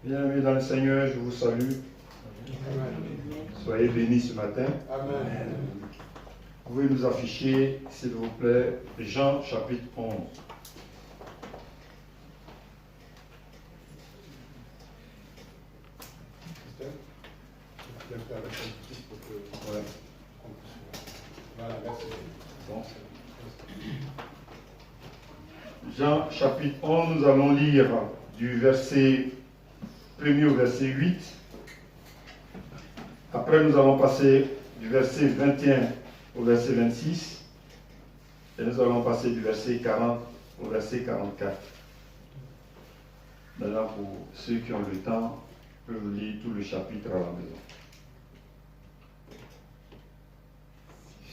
Bien-aimés dans le Seigneur, je vous salue. Soyez bénis ce matin. Amen. Vous pouvez nous afficher, s'il vous plaît, Jean chapitre 11. Ouais. Voilà, merci. Bon. Jean chapitre 11, nous allons lire du verset 1er au verset 8. Après, nous allons passer du verset 21 au verset 26. Et nous allons passer du verset 40 au verset 44. Maintenant, pour ceux qui ont le temps, peuvent lire tout le chapitre à la maison.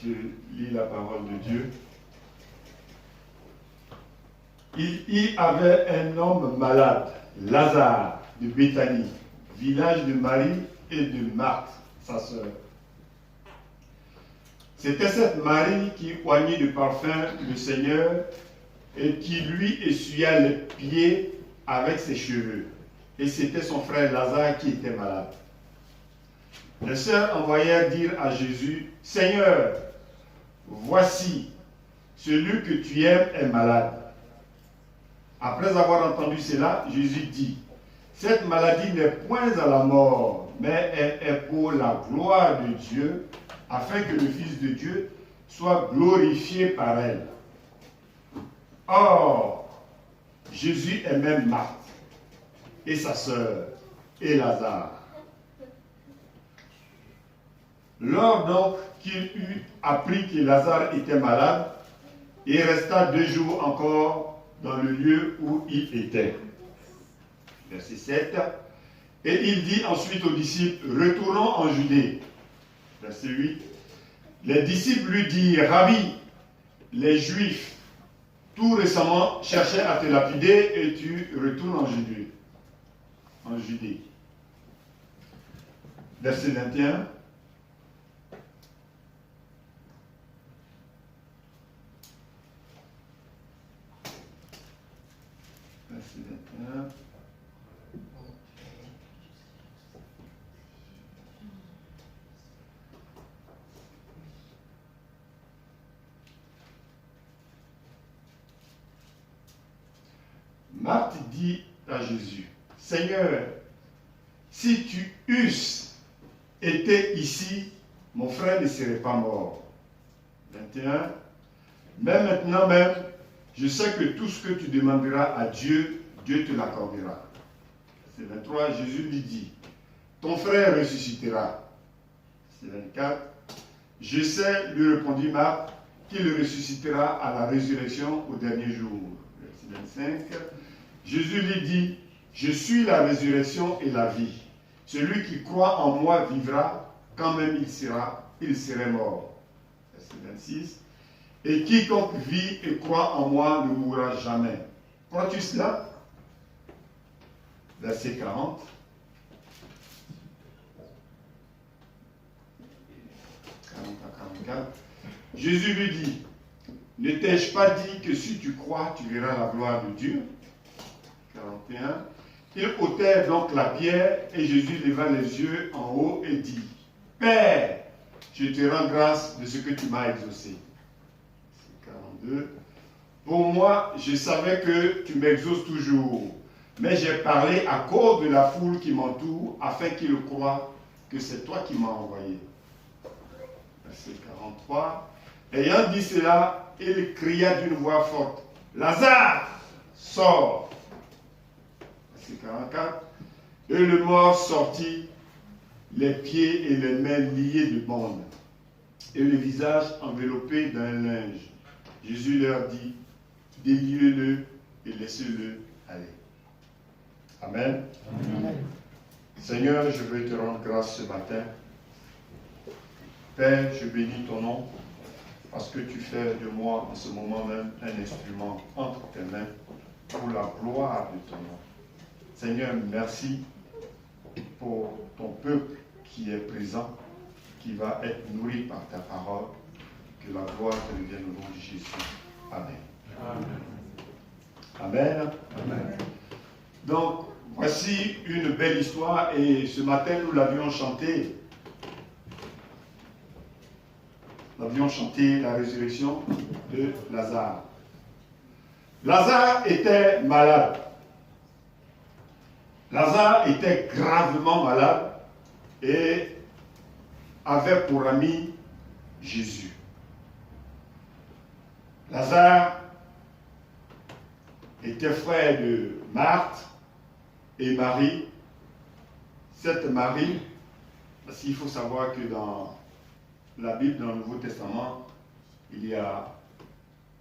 Je lis la parole de Dieu. Il y avait un homme malade, Lazare, de Béthanie, village de Marie et de Marthe, sa sœur. C'était cette Marie qui oignit de parfum le Seigneur et qui lui essuya les pieds avec ses cheveux. Et c'était son frère Lazare qui était malade. Les sœurs envoyèrent dire à Jésus, « Seigneur, voici, celui que tu aimes est malade. » Après avoir entendu cela, Jésus dit, « Cette maladie n'est point à la mort, mais elle est pour la gloire de Dieu, afin que le Fils de Dieu soit glorifié par elle. » Or, Jésus aimait Marthe et sa sœur et Lazare. Lors donc qu'il eut appris que Lazare était malade, il resta 2 jours encore dans le lieu où il était. Verset 7. Et il dit ensuite aux disciples, retournons en Judée. Verset 8. Les disciples lui dirent, Rabbi, les Juifs, tout récemment, cherchaient à te lapider et tu retournes en Judée. En Judée. Verset 21. Verset 21. Marthe dit à Jésus, Seigneur, si tu eusses été ici, mon frère ne serait pas mort. 21. Mais maintenant même, je sais que tout ce que tu demanderas à Dieu, Dieu te l'accordera. C'est 23, Jésus lui dit, ton frère ressuscitera. C'est 24. Je sais, lui répondit Marthe, qu'il ressuscitera à la résurrection au dernier jour. Verset 25. Jésus lui dit, je suis la résurrection et la vie. Celui qui croit en moi vivra, quand même il serait mort. Verset 26. Et quiconque vit et croit en moi ne mourra jamais. Crois-tu cela? Verset 40. 40 à 44. Jésus lui dit, ne t'ai-je pas dit que si tu crois, tu verras la gloire de Dieu? 41. Ils ôtèrent donc la pierre et Jésus leva les yeux en haut et dit, Père, je te rends grâce de ce que tu m'as exaucé. 42. Pour moi, je savais que tu m'exauces toujours, mais j'ai parlé à cause de la foule qui m'entoure, afin qu'ils croient que c'est toi qui m'as envoyé. Verset 43. Ayant dit cela, il cria d'une voix forte, Lazare, sors. Verset 44. Et le mort sortit, les pieds et les mains liés de bandes, et le visage enveloppé d'un linge. Jésus leur dit, déliez-le et laissez-le aller. Amen. Amen. Seigneur, je veux te rendre grâce ce matin. Père, je bénis ton nom parce que tu fais de moi en ce moment même un instrument entre tes mains pour la gloire de ton nom. Seigneur, merci pour ton peuple qui est présent, qui va être nourri par ta parole. Que la gloire te revienne au nom de Jésus. Amen. Amen. Amen. Amen. Donc, Voici une belle histoire et ce matin nous l'avions chantée. Nous avions chanté la résurrection de Lazare. Lazare était malade. Lazare était gravement malade et avait pour ami Jésus. Lazare était frère de Marthe et Marie. Cette Marie, parce qu'il faut savoir que dans la Bible, dans le Nouveau Testament, il y a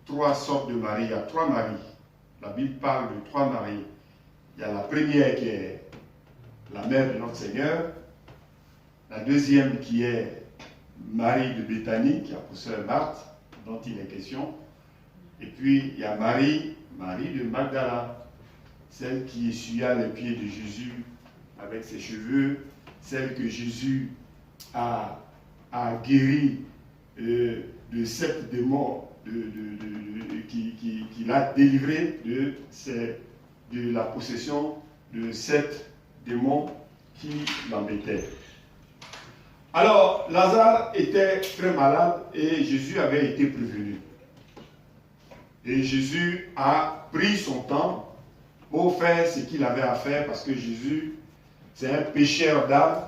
3 sortes de Marie, il y a 3 Maries. La Bible parle de 3 Maries. Il y a la première qui est la mère de notre Seigneur, la deuxième qui est Marie de Béthanie, qui a pour sœur Marthe, dont il est question, et puis il y a Marie de Magdala, celle qui essuya les pieds de Jésus avec ses cheveux, celle que Jésus a guéri de 7 démons, qui l'a délivré de la possession de 7 démons qui l'embêtaient. Alors, Lazare était très malade et Jésus avait été prévenu. Et Jésus a pris son temps pour faire ce qu'il avait à faire parce que Jésus, c'est un pêcheur d'âmes.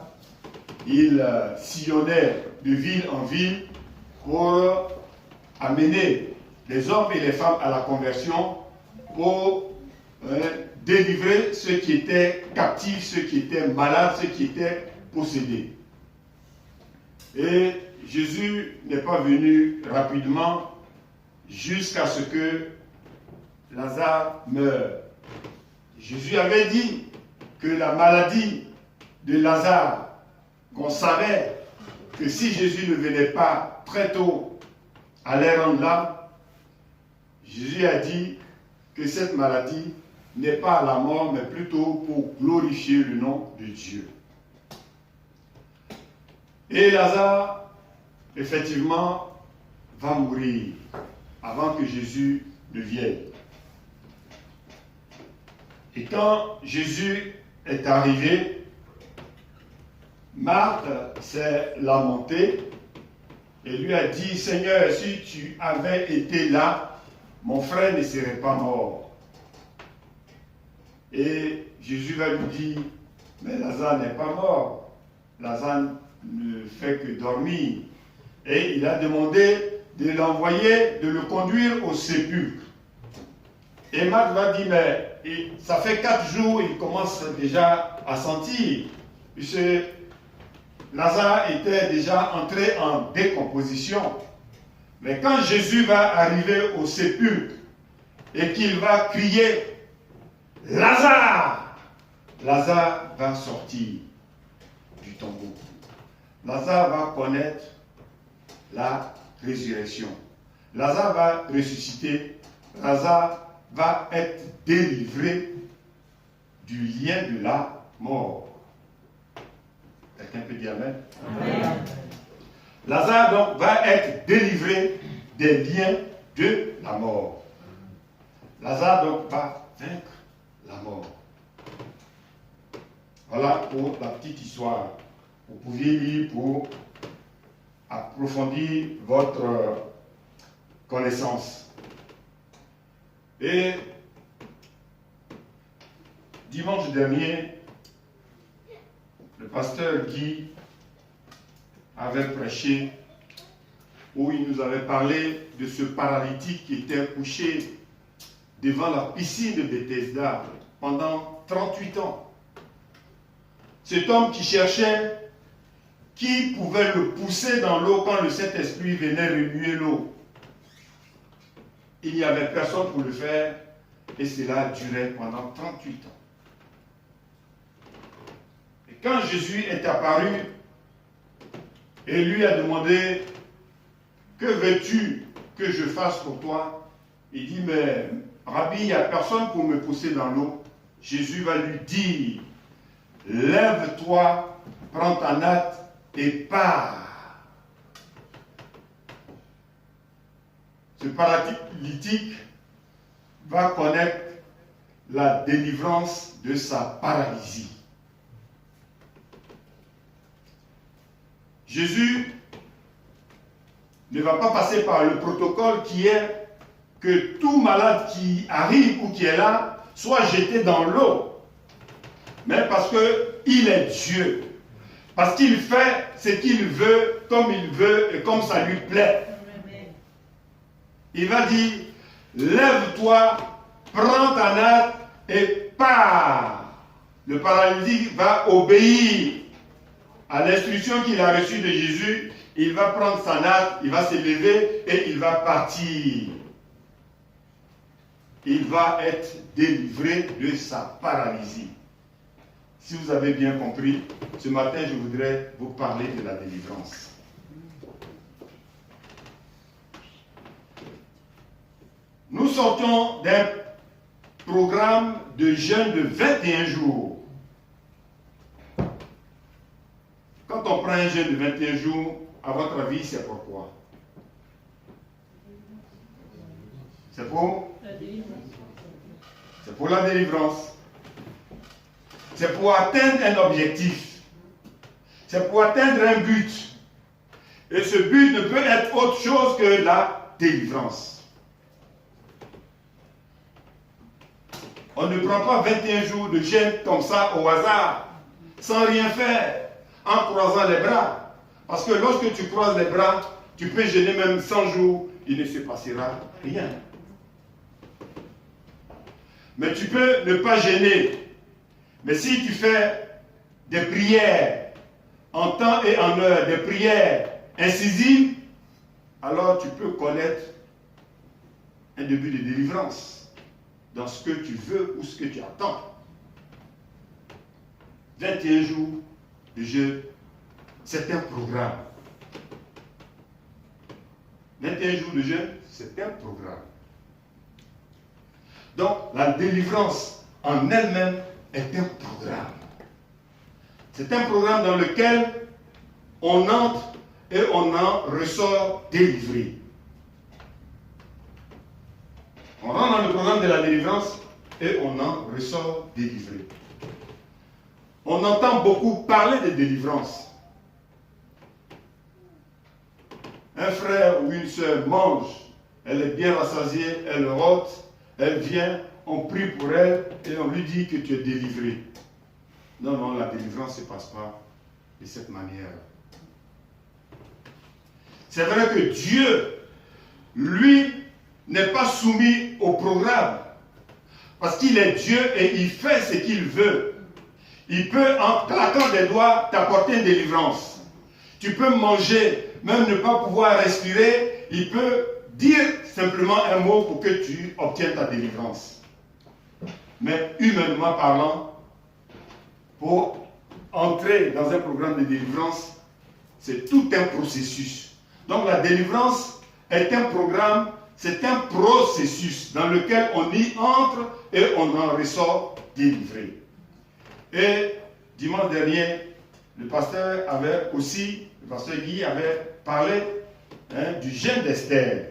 Il sillonnait de ville en ville pour amener les hommes et les femmes à la conversion, pour délivrer ceux qui étaient captifs, ceux qui étaient malades, ceux qui étaient possédés. Et Jésus n'est pas venu rapidement jusqu'à ce que Lazare meure. Jésus avait dit que la maladie de Lazare, qu'on savait que si Jésus ne venait pas très tôt, allait rendre l'âme, Jésus a dit que cette maladie n'est pas la mort, mais plutôt pour glorifier le nom de Dieu. Et Lazare, effectivement, va mourir avant que Jésus ne vienne. Et quand Jésus est arrivé, Marthe s'est lamentée et lui a dit, Seigneur, si tu avais été là, mon frère ne serait pas mort. Et Jésus va lui dire, mais Lazare n'est pas mort. Lazare ne fait que dormir. Et il a demandé de l'envoyer, de le conduire au sépulcre. Et Marthe va dire, mais ça fait 4 jours, il commence déjà à sentir. Puisque Lazare était déjà entré en décomposition. Mais quand Jésus va arriver au sépulcre et qu'il va crier, Lazare, Lazare va sortir du tombeau. Lazare va connaître la résurrection. Lazare va ressusciter. Lazare va être délivré du lien de la mort. Quelqu'un peut dire Amen? Amen. Lazare donc va être délivré des liens de la mort. Lazare donc va vaincre la mort. Voilà pour la petite histoire. Vous pouviez lire pour approfondir votre connaissance. Et dimanche dernier, le pasteur Guy avait prêché où il nous avait parlé de ce paralytique qui était couché devant la piscine de Bethesda pendant 38 ans. Cet homme qui cherchait qui pouvait le pousser dans l'eau quand le Saint-Esprit venait remuer l'eau. Il n'y avait personne pour le faire et cela durait pendant 38 ans. Et quand Jésus est apparu et lui a demandé « Que veux-tu que je fasse pour toi ?» Il dit « Mais Rabbi, il n'y a personne pour me pousser dans l'eau. » Jésus va lui dire « Lève-toi, prends ta natte et pars. » Ce paralytique va connaître la délivrance de sa paralysie. Jésus ne va pas passer par le protocole qui est que tout malade qui arrive ou qui est là soit jeté dans l'eau. Mais parce qu'il est Dieu. Parce qu'il fait ce qu'il veut, comme il veut et comme ça lui plaît. Il va dire, lève-toi, prends ta natte et pars. Le paralytique va obéir à l'instruction qu'il a reçue de Jésus. Il va prendre sa natte, il va se lever et il va partir. Il va être délivré de sa paralysie. Si vous avez bien compris, ce matin, je voudrais vous parler de la délivrance. Nous sortons d'un programme de jeûne de 21 jours. Quand on prend un jeûne de 21 jours, à votre avis, c'est pourquoi? C'est pour? C'est pour la délivrance. C'est pour atteindre un objectif. C'est pour atteindre un but. Et ce but ne peut être autre chose que la délivrance. On ne prend pas 21 jours de jeûne comme ça au hasard, sans rien faire, en croisant les bras. Parce que lorsque tu croises les bras, tu peux jeûner même 100 jours, il ne se passera rien. Mais tu peux ne pas jeûner. Mais si tu fais des prières en temps et en heure, des prières incisives, alors tu peux connaître un début de délivrance dans ce que tu veux ou ce que tu attends. 21 jours de jeûne, c'est un programme. 21 jours de jeûne, c'est un programme. Donc, la délivrance en elle-même est un programme. C'est un programme dans lequel on entre et on en ressort délivré. On rentre dans le programme de la délivrance et on en ressort délivré. On entend beaucoup parler de délivrance. Un frère ou une soeur mange, elle est bien rassasiée, elle rote, elle vient, on prie pour elle et on lui dit que tu es délivré. Non, non, la délivrance ne se passe pas de cette manière. C'est vrai que Dieu, lui, n'est pas soumis au programme. Parce qu'il est Dieu et il fait ce qu'il veut. Il peut, en claquant des doigts, t'apporter une délivrance. Tu peux manger, même ne pas pouvoir respirer. Il peut dire simplement un mot pour que tu obtiennes ta délivrance. Mais humainement parlant, pour entrer dans un programme de délivrance, c'est tout un processus. Donc la délivrance est un programme, c'est un processus dans lequel on y entre et on en ressort délivré. Et dimanche dernier, le pasteur Guy avait parlé du jeûne d'Esther.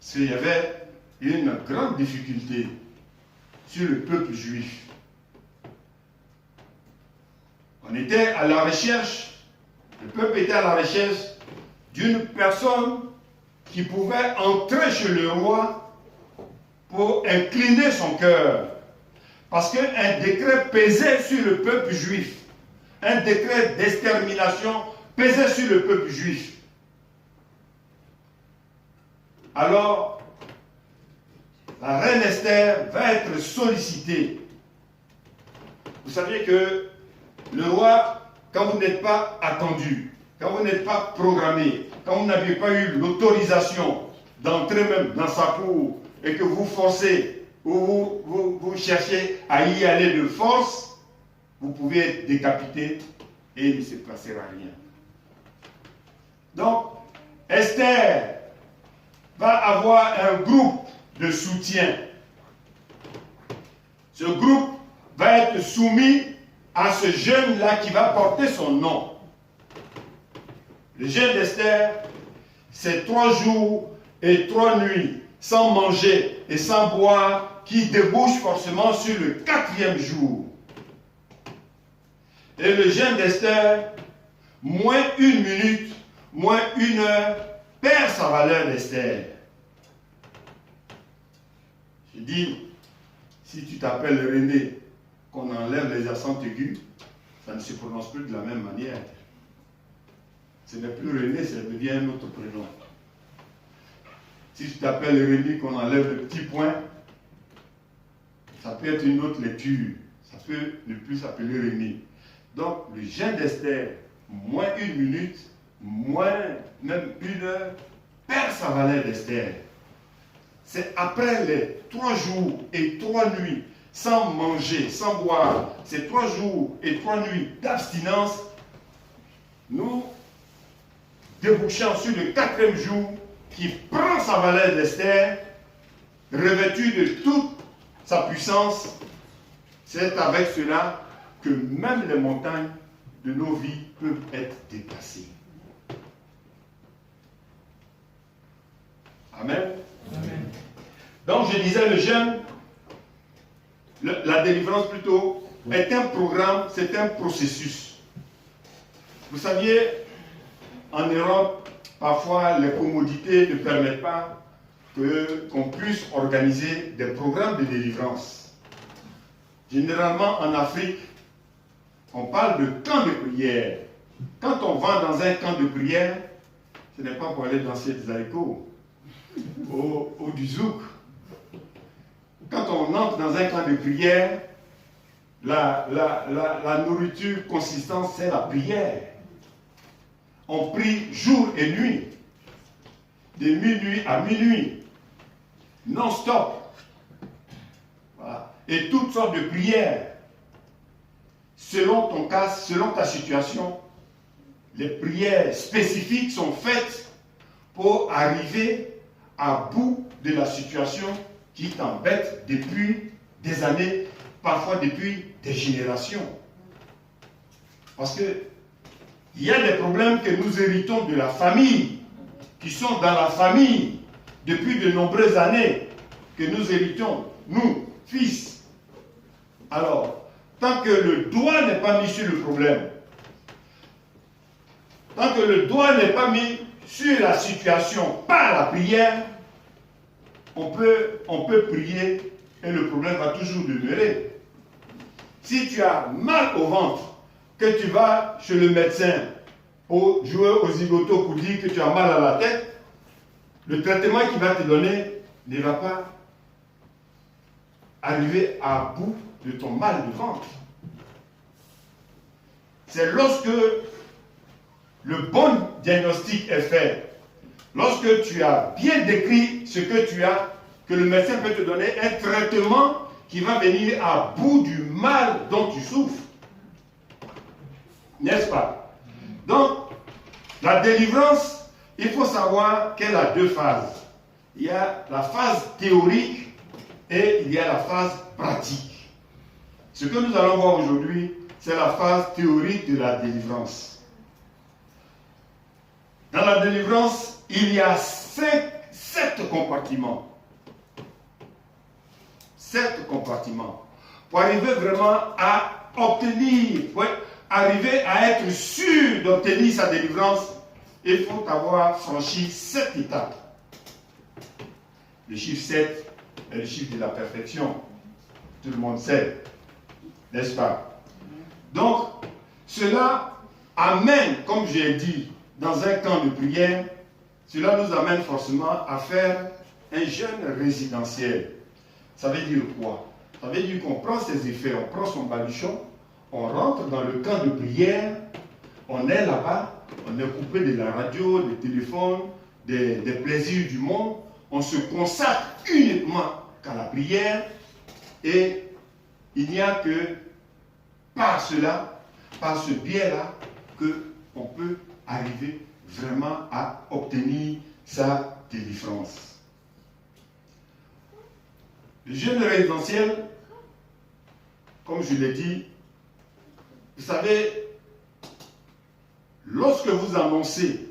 Parce qu'il y avait une grande difficulté sur le peuple juif. On était à la recherche, le peuple était à la recherche d'une personne qui pouvait entrer chez le roi pour incliner son cœur. Parce qu'un décret pesait sur le peuple juif. Un décret d'extermination pesait sur le peuple juif. Alors, la reine Esther va être sollicitée. Vous savez que le roi, quand vous n'êtes pas attendu, quand vous n'êtes pas programmé, quand vous n'avez pas eu l'autorisation d'entrer même dans sa cour et que vous forcez ou vous cherchez à y aller de force, vous pouvez être décapité et il ne se passera rien. Donc, Esther va avoir un groupe de soutien. Ce groupe va être soumis à ce jeûne-là qui va porter son nom. Le jeûne d'Esther, c'est 3 jours et 3 nuits. sans manger et sans boire, qui débouche forcément sur le 4e jour. Et le jeûne d'Esther, moins 1 minute, moins 1 heure, perd sa valeur d'Esther. Je dis, si tu t'appelles René, qu'on enlève les accents aigus, ça ne se prononce plus de la même manière. Ce n'est plus René, ça devient un autre prénom. Si tu t'appelles René, qu'on enlève le petit point, ça peut être une autre lecture. Ça peut ne plus s'appeler René. Donc, le jeûne d'Esther, moins 1 minute, moins même 1 heure, perd sa valeur d'Esther. C'est après les 3 jours et 3 nuits, sans manger, sans boire, ces 3 jours et 3 nuits d'abstinence, nous débouchons sur le 4e jour qui prend sa valeur d'Esther, revêtu de toute sa puissance. C'est avec cela que même les montagnes de nos vies peuvent être déplacées. Amen. Amen. Donc je disais, le jeûne, la délivrance plutôt, est un programme, c'est un processus. Vous saviez, en Europe, parfois les commodités ne permettent pas qu'on puisse organiser des programmes de délivrance. Généralement en Afrique, on parle de camp de prière. Quand on va dans un camp de prière, ce n'est pas pour aller danser des haricots ou du zouk. Quand on entre dans un camp de prière, la nourriture consistante, c'est la prière. On prie jour et nuit, de minuit à minuit, non-stop. Voilà. Et toutes sortes de prières. Selon ton cas, selon ta situation, les prières spécifiques sont faites pour arriver à bout de la situation qui t'embête depuis des années, parfois depuis des générations. Parce que il y a des problèmes que nous héritons de la famille, qui sont dans la famille depuis de nombreuses années, que nous héritons, nous, fils. Alors, tant que le doigt n'est pas mis sur le problème, tant que le doigt n'est pas mis sur la situation par la prière, on peut prier et le problème va toujours demeurer. Si tu as mal au ventre, que tu vas chez le médecin pour jouer au zigoto pour dire que tu as mal à la tête, le traitement qu'il va te donner ne va pas arriver à bout de ton mal de ventre. C'est lorsque le bon diagnostic est fait, lorsque tu as bien décrit ce que tu as, que le médecin peut te donner un traitement qui va venir à bout du mal dont tu souffres. N'est-ce pas? Donc, la délivrance, il faut savoir qu'elle a 2 phases. Il y a la phase théorique et il y a la phase pratique. Ce que nous allons voir aujourd'hui, c'est la phase théorique de la délivrance. Dans la délivrance, il y a 7 compartiments. 7 compartiments. Pour arriver vraiment à obtenir, pour arriver à être sûr d'obtenir sa délivrance, il faut avoir franchi 7 étapes. Le chiffre 7 est le chiffre de la perfection. Tout le monde sait, n'est-ce pas? Donc, cela amène, comme j'ai dit, dans un camp de prière, cela nous amène forcément à faire un jeûne résidentiel. Ça veut dire quoi? Ça veut dire qu'on prend ses effets, on prend son baluchon, on rentre dans le camp de prière, on est là-bas, on est coupé de la radio, des téléphones, des plaisirs du monde, on se consacre uniquement qu'à la prière et il n'y a que par cela, par ce biais-là, qu'on peut arriver vraiment à obtenir sa délivrance. Le jeûne résidentiel, comme je l'ai dit, vous savez, lorsque vous annoncez,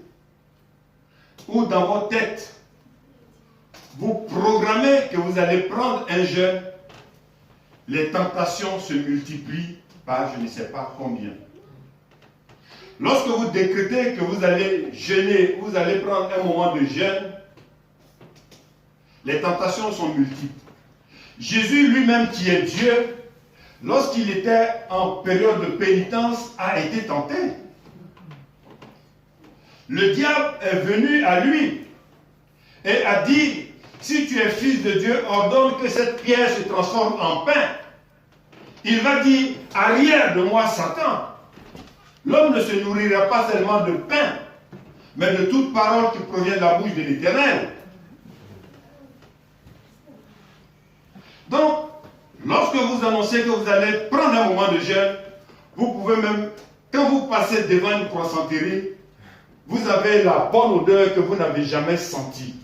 ou dans votre tête, vous programmez que vous allez prendre un jeûne, les tentations se multiplient par je ne sais pas combien. Lorsque vous décrétez que vous allez jeûner, vous allez prendre un moment de jeûne, les tentations sont multiples. Jésus lui-même qui est Dieu, lorsqu'il était en période de pénitence, a été tenté. Le diable est venu à lui et a dit, si tu es fils de Dieu, ordonne que cette pierre se transforme en pain. Il va dire, arrière de moi Satan. L'homme ne se nourrira pas seulement de pain, mais de toute parole qui provient de la bouche de l'Éternel. Donc, lorsque vous annoncez que vous allez prendre un moment de jeûne, vous pouvez même, quand vous passez devant une croissanterie, vous avez la bonne odeur que vous n'avez jamais sentie.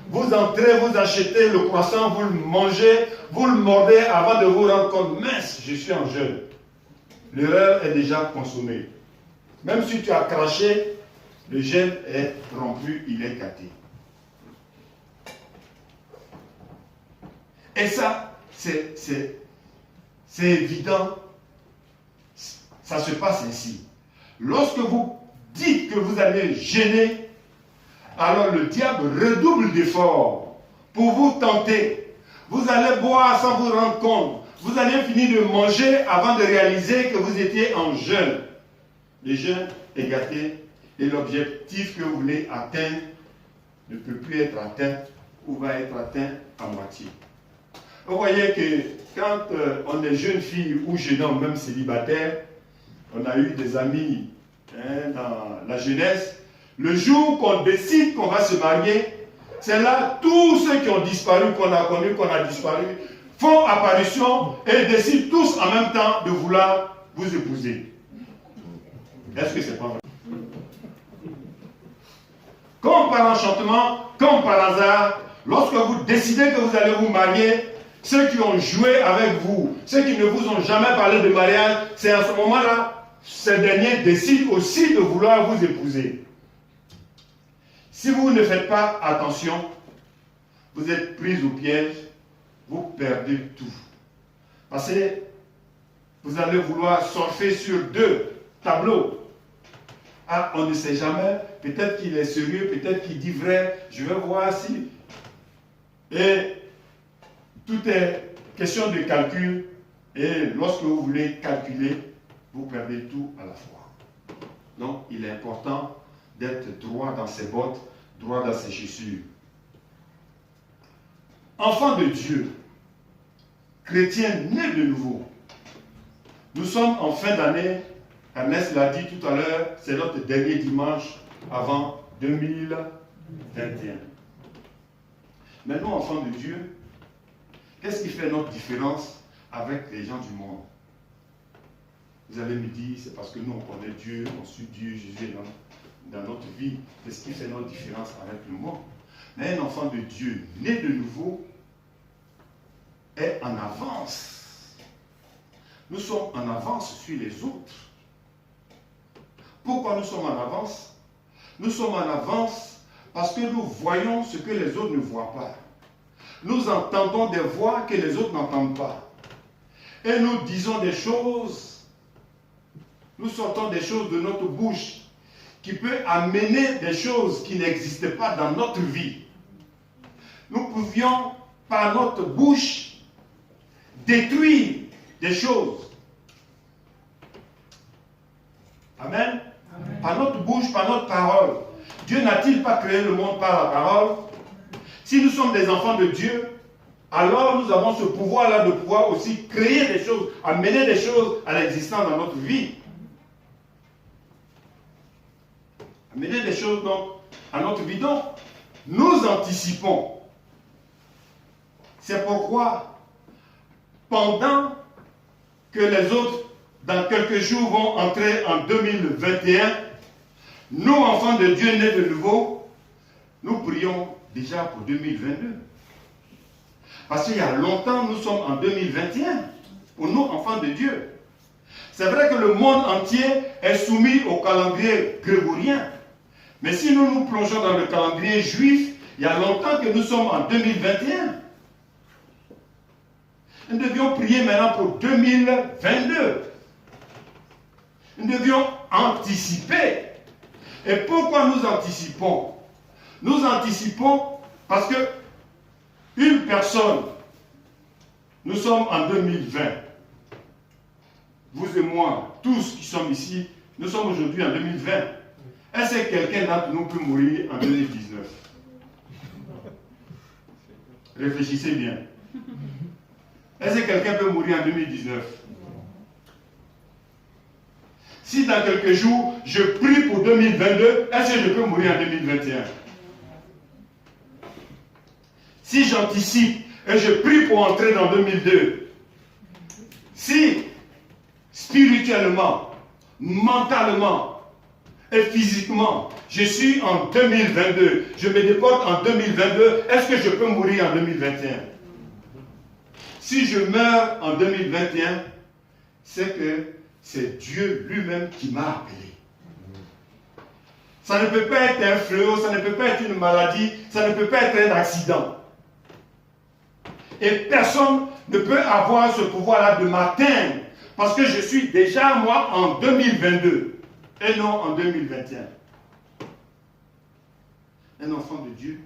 Vous entrez, vous achetez le croissant, vous le mangez, vous le mordez avant de vous rendre compte, mince, je suis en jeûne. L'erreur est déjà consommée. Même si tu as craché, le jeûne est rompu, il est gâté. Et ça, c'est évident. Ça se passe ainsi. Lorsque vous dites que vous allez jeûner, alors le diable redouble d'efforts pour vous tenter. Vous allez boire sans vous rendre compte. Vous allez finir de manger avant de réaliser que vous étiez en jeûne. Le jeûne est gâté et l'objectif que vous voulez atteindre ne peut plus être atteint ou va être atteint à moitié. Vous voyez que quand on est jeune fille ou jeune homme, même célibataire, on a eu des amis dans la jeunesse, le jour qu'on décide qu'on va se marier, c'est là tous ceux qui ont disparu, qu'on a connus, qu'on a disparu, font apparition et décident tous en même temps de vouloir vous épouser. Est-ce que c'est pas vrai? Comme par enchantement, comme par hasard, lorsque vous décidez que vous allez vous marier, ceux qui ont joué avec vous, ceux qui ne vous ont jamais parlé de mariage, c'est à ce moment-là, ces derniers décident aussi de vouloir vous épouser. Si vous ne faites pas attention, vous êtes pris au piège, vous perdez tout. Parce que vous allez vouloir surfer sur deux tableaux. Ah, on ne sait jamais, peut-être qu'il est sérieux, peut-être qu'il dit vrai, je vais voir si. Et tout est question de calcul, et lorsque vous voulez calculer, vous perdez tout à la fois. Donc, il est important d'être droit dans ses bottes, droit dans ses chaussures. Enfant de Dieu, chrétien né de nouveau, nous sommes en fin d'année. Ernest l'a dit tout à l'heure, c'est notre dernier dimanche avant 2021. Mais nous, enfants de Dieu, qu'est-ce qui fait notre différence avec les gens du monde? Vous allez me dire, c'est parce que nous, on connaît Dieu, on suit Dieu, Jésus est dans notre vie. Qu'est-ce qui fait notre différence avec le monde? Mais un enfant de Dieu, né de nouveau, est en avance. Nous sommes en avance sur les autres. Pourquoi nous sommes en avance? Nous sommes en avance parce que nous voyons ce que les autres ne voient pas. Nous entendons des voix que les autres n'entendent pas. Et nous disons des choses, nous sortons des choses de notre bouche qui peut amener des choses qui n'existaient pas dans notre vie. Nous pouvions, par notre bouche, détruire des choses. Amen. Amen. Par notre bouche, par notre parole. Dieu n'a-t-il pas créé le monde par la parole? Si nous sommes des enfants de Dieu, alors nous avons ce pouvoir-là de pouvoir aussi créer des choses, amener des choses à l'existence dans notre vie. Amener des choses donc à notre vie. Donc, nous anticipons. C'est pourquoi, pendant que les autres, dans quelques jours, vont entrer en 2021, nous, enfants de Dieu nés de nouveau, nous prions déjà pour 2022. Parce qu'il y a longtemps, nous sommes en 2021, pour nous, enfants de Dieu. C'est vrai que le monde entier est soumis au calendrier grégorien. Mais si nous nous plongeons dans le calendrier juif, Il y a longtemps que nous sommes en 2021. Nous devions prier maintenant pour 2022. Nous devions anticiper. Et pourquoi nous anticipons? Nous anticipons parce que une personne, nous sommes en 2020. Vous et moi, tous qui sommes ici, nous sommes aujourd'hui en 2020. Est-ce que quelqu'un d'entre nous peut mourir en 2019? Réfléchissez bien. Est-ce que quelqu'un peut mourir en 2019? Si dans quelques jours, je prie pour 2022, est-ce que je peux mourir en 2021? Si j'anticipe et je prie pour entrer dans 2002, si spirituellement, mentalement et physiquement, je suis en 2022, je me déporte en 2022, est-ce que je peux mourir en 2021? Si je meurs en 2021, c'est que c'est Dieu lui-même qui m'a appelé. Ça ne peut pas être un fléau, ça ne peut pas être une maladie, ça ne peut pas être un accident. Et personne ne peut avoir ce pouvoir-là de m'atteindre parce que je suis déjà, moi, en 2022 et non en 2021. Un enfant de Dieu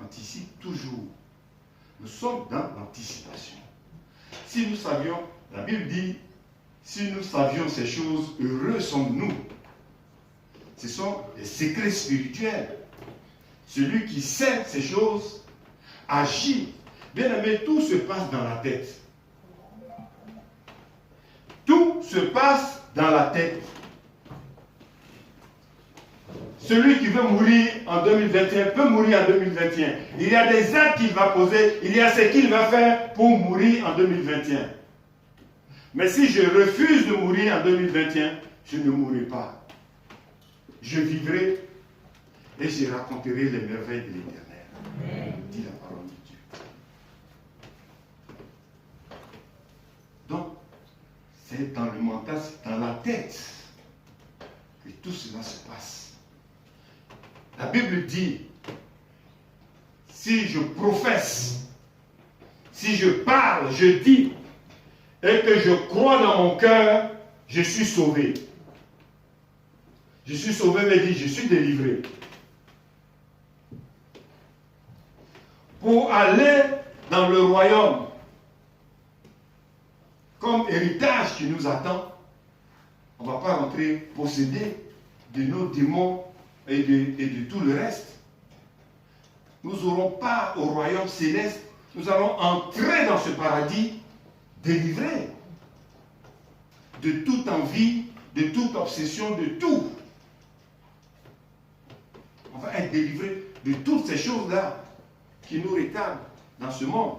anticipe toujours. Nous sommes dans l'anticipation. Si nous savions, la Bible dit, si nous savions ces choses, heureux sommes-nous. Ce sont des secrets spirituels. Celui qui sait ces choses agit. Bien aimé, tout se passe dans la tête. Tout se passe dans la tête. Celui qui veut mourir en 2021 peut mourir en 2021. Il y a des actes qu'il va poser, il y a ce qu'il va faire pour mourir en 2021. Mais si je refuse de mourir en 2021, je ne mourrai pas. Je vivrai et je raconterai les merveilles de l'Éternel. Dit la parole de Dieu. Donc, c'est dans le mental, c'est dans la tête que tout cela se passe. La Bible dit, si je professe, si je parle, je dis, et que je crois dans mon cœur, je suis sauvé. Je suis sauvé, mais dit, je suis délivré. Pour aller dans le royaume, comme héritage qui nous attend, on ne va pas rentrer posséder de nos démons et de tout le reste. Nous n'aurons pas au royaume céleste, nous allons entrer dans ce paradis délivrés de toute envie, de toute obsession, de tout. On va être délivrés de toutes ces choses-là qui nous retardent dans ce monde.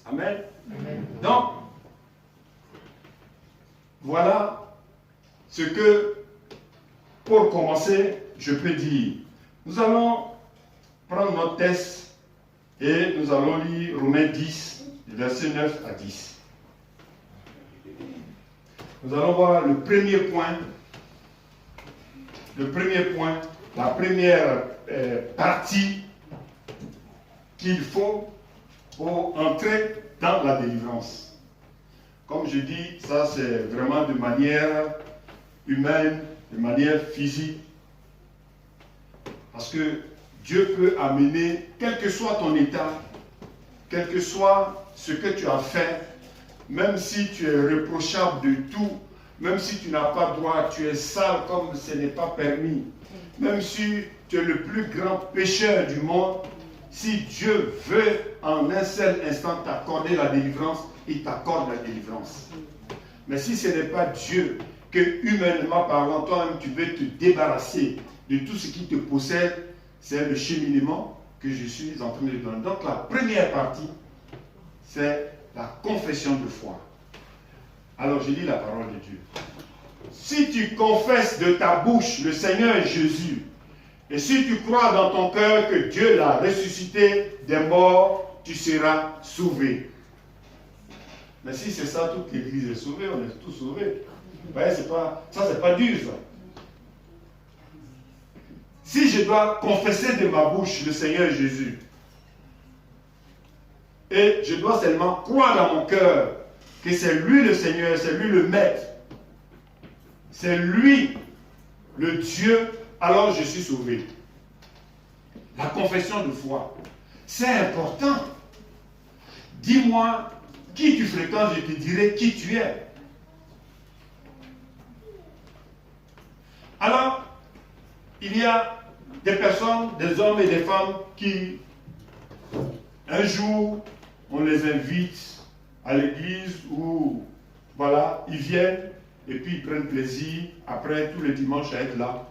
Amen. Amen. Donc, voilà ce que, pour commencer, je peux dire. Nous allons prendre notre texte et nous allons lire Romains 10, versets 9 à 10. Nous allons voir le premier point, la première partie qu'il faut pour entrer dans la délivrance. Comme je dis, ça c'est vraiment de manière humaine, de manière physique. Parce que Dieu peut amener, quel que soit ton état, quel que soit ce que tu as fait, même si tu es reprochable de tout, même si tu n'as pas droit, tu es sale comme ce n'est pas permis, même si tu es le plus grand pécheur du monde, si Dieu veut en un seul instant t'accorder la délivrance, il t'accorde la délivrance. Mais si ce n'est pas Dieu, que humainement parlant, toi-même tu veux te débarrasser de tout ce qui te possède, c'est le cheminement que je suis en train de donner. Donc la première partie, c'est la confession de foi. Alors je lis la parole de Dieu. Si tu confesses de ta bouche le Seigneur Jésus, et si tu crois dans ton cœur que Dieu l'a ressuscité des morts, tu seras sauvé. Mais si c'est ça, toute l'église est sauvée, on est tous sauvés. Vous voyez, ça c'est pas dur ça. si je dois confesser de ma bouche le Seigneur Jésus, et je dois seulement croire dans mon cœur que c'est lui le Seigneur, c'est lui le Maître, c'est lui le Dieu, alors je suis sauvé. La confession de foi, c'est important. Dis-moi qui tu fréquentes, je te dirai qui tu es. Alors, il y a des personnes, des hommes et des femmes qui, un jour, on les invite à l'église où, voilà, ils viennent et puis ils prennent plaisir, après tous les dimanches à être là,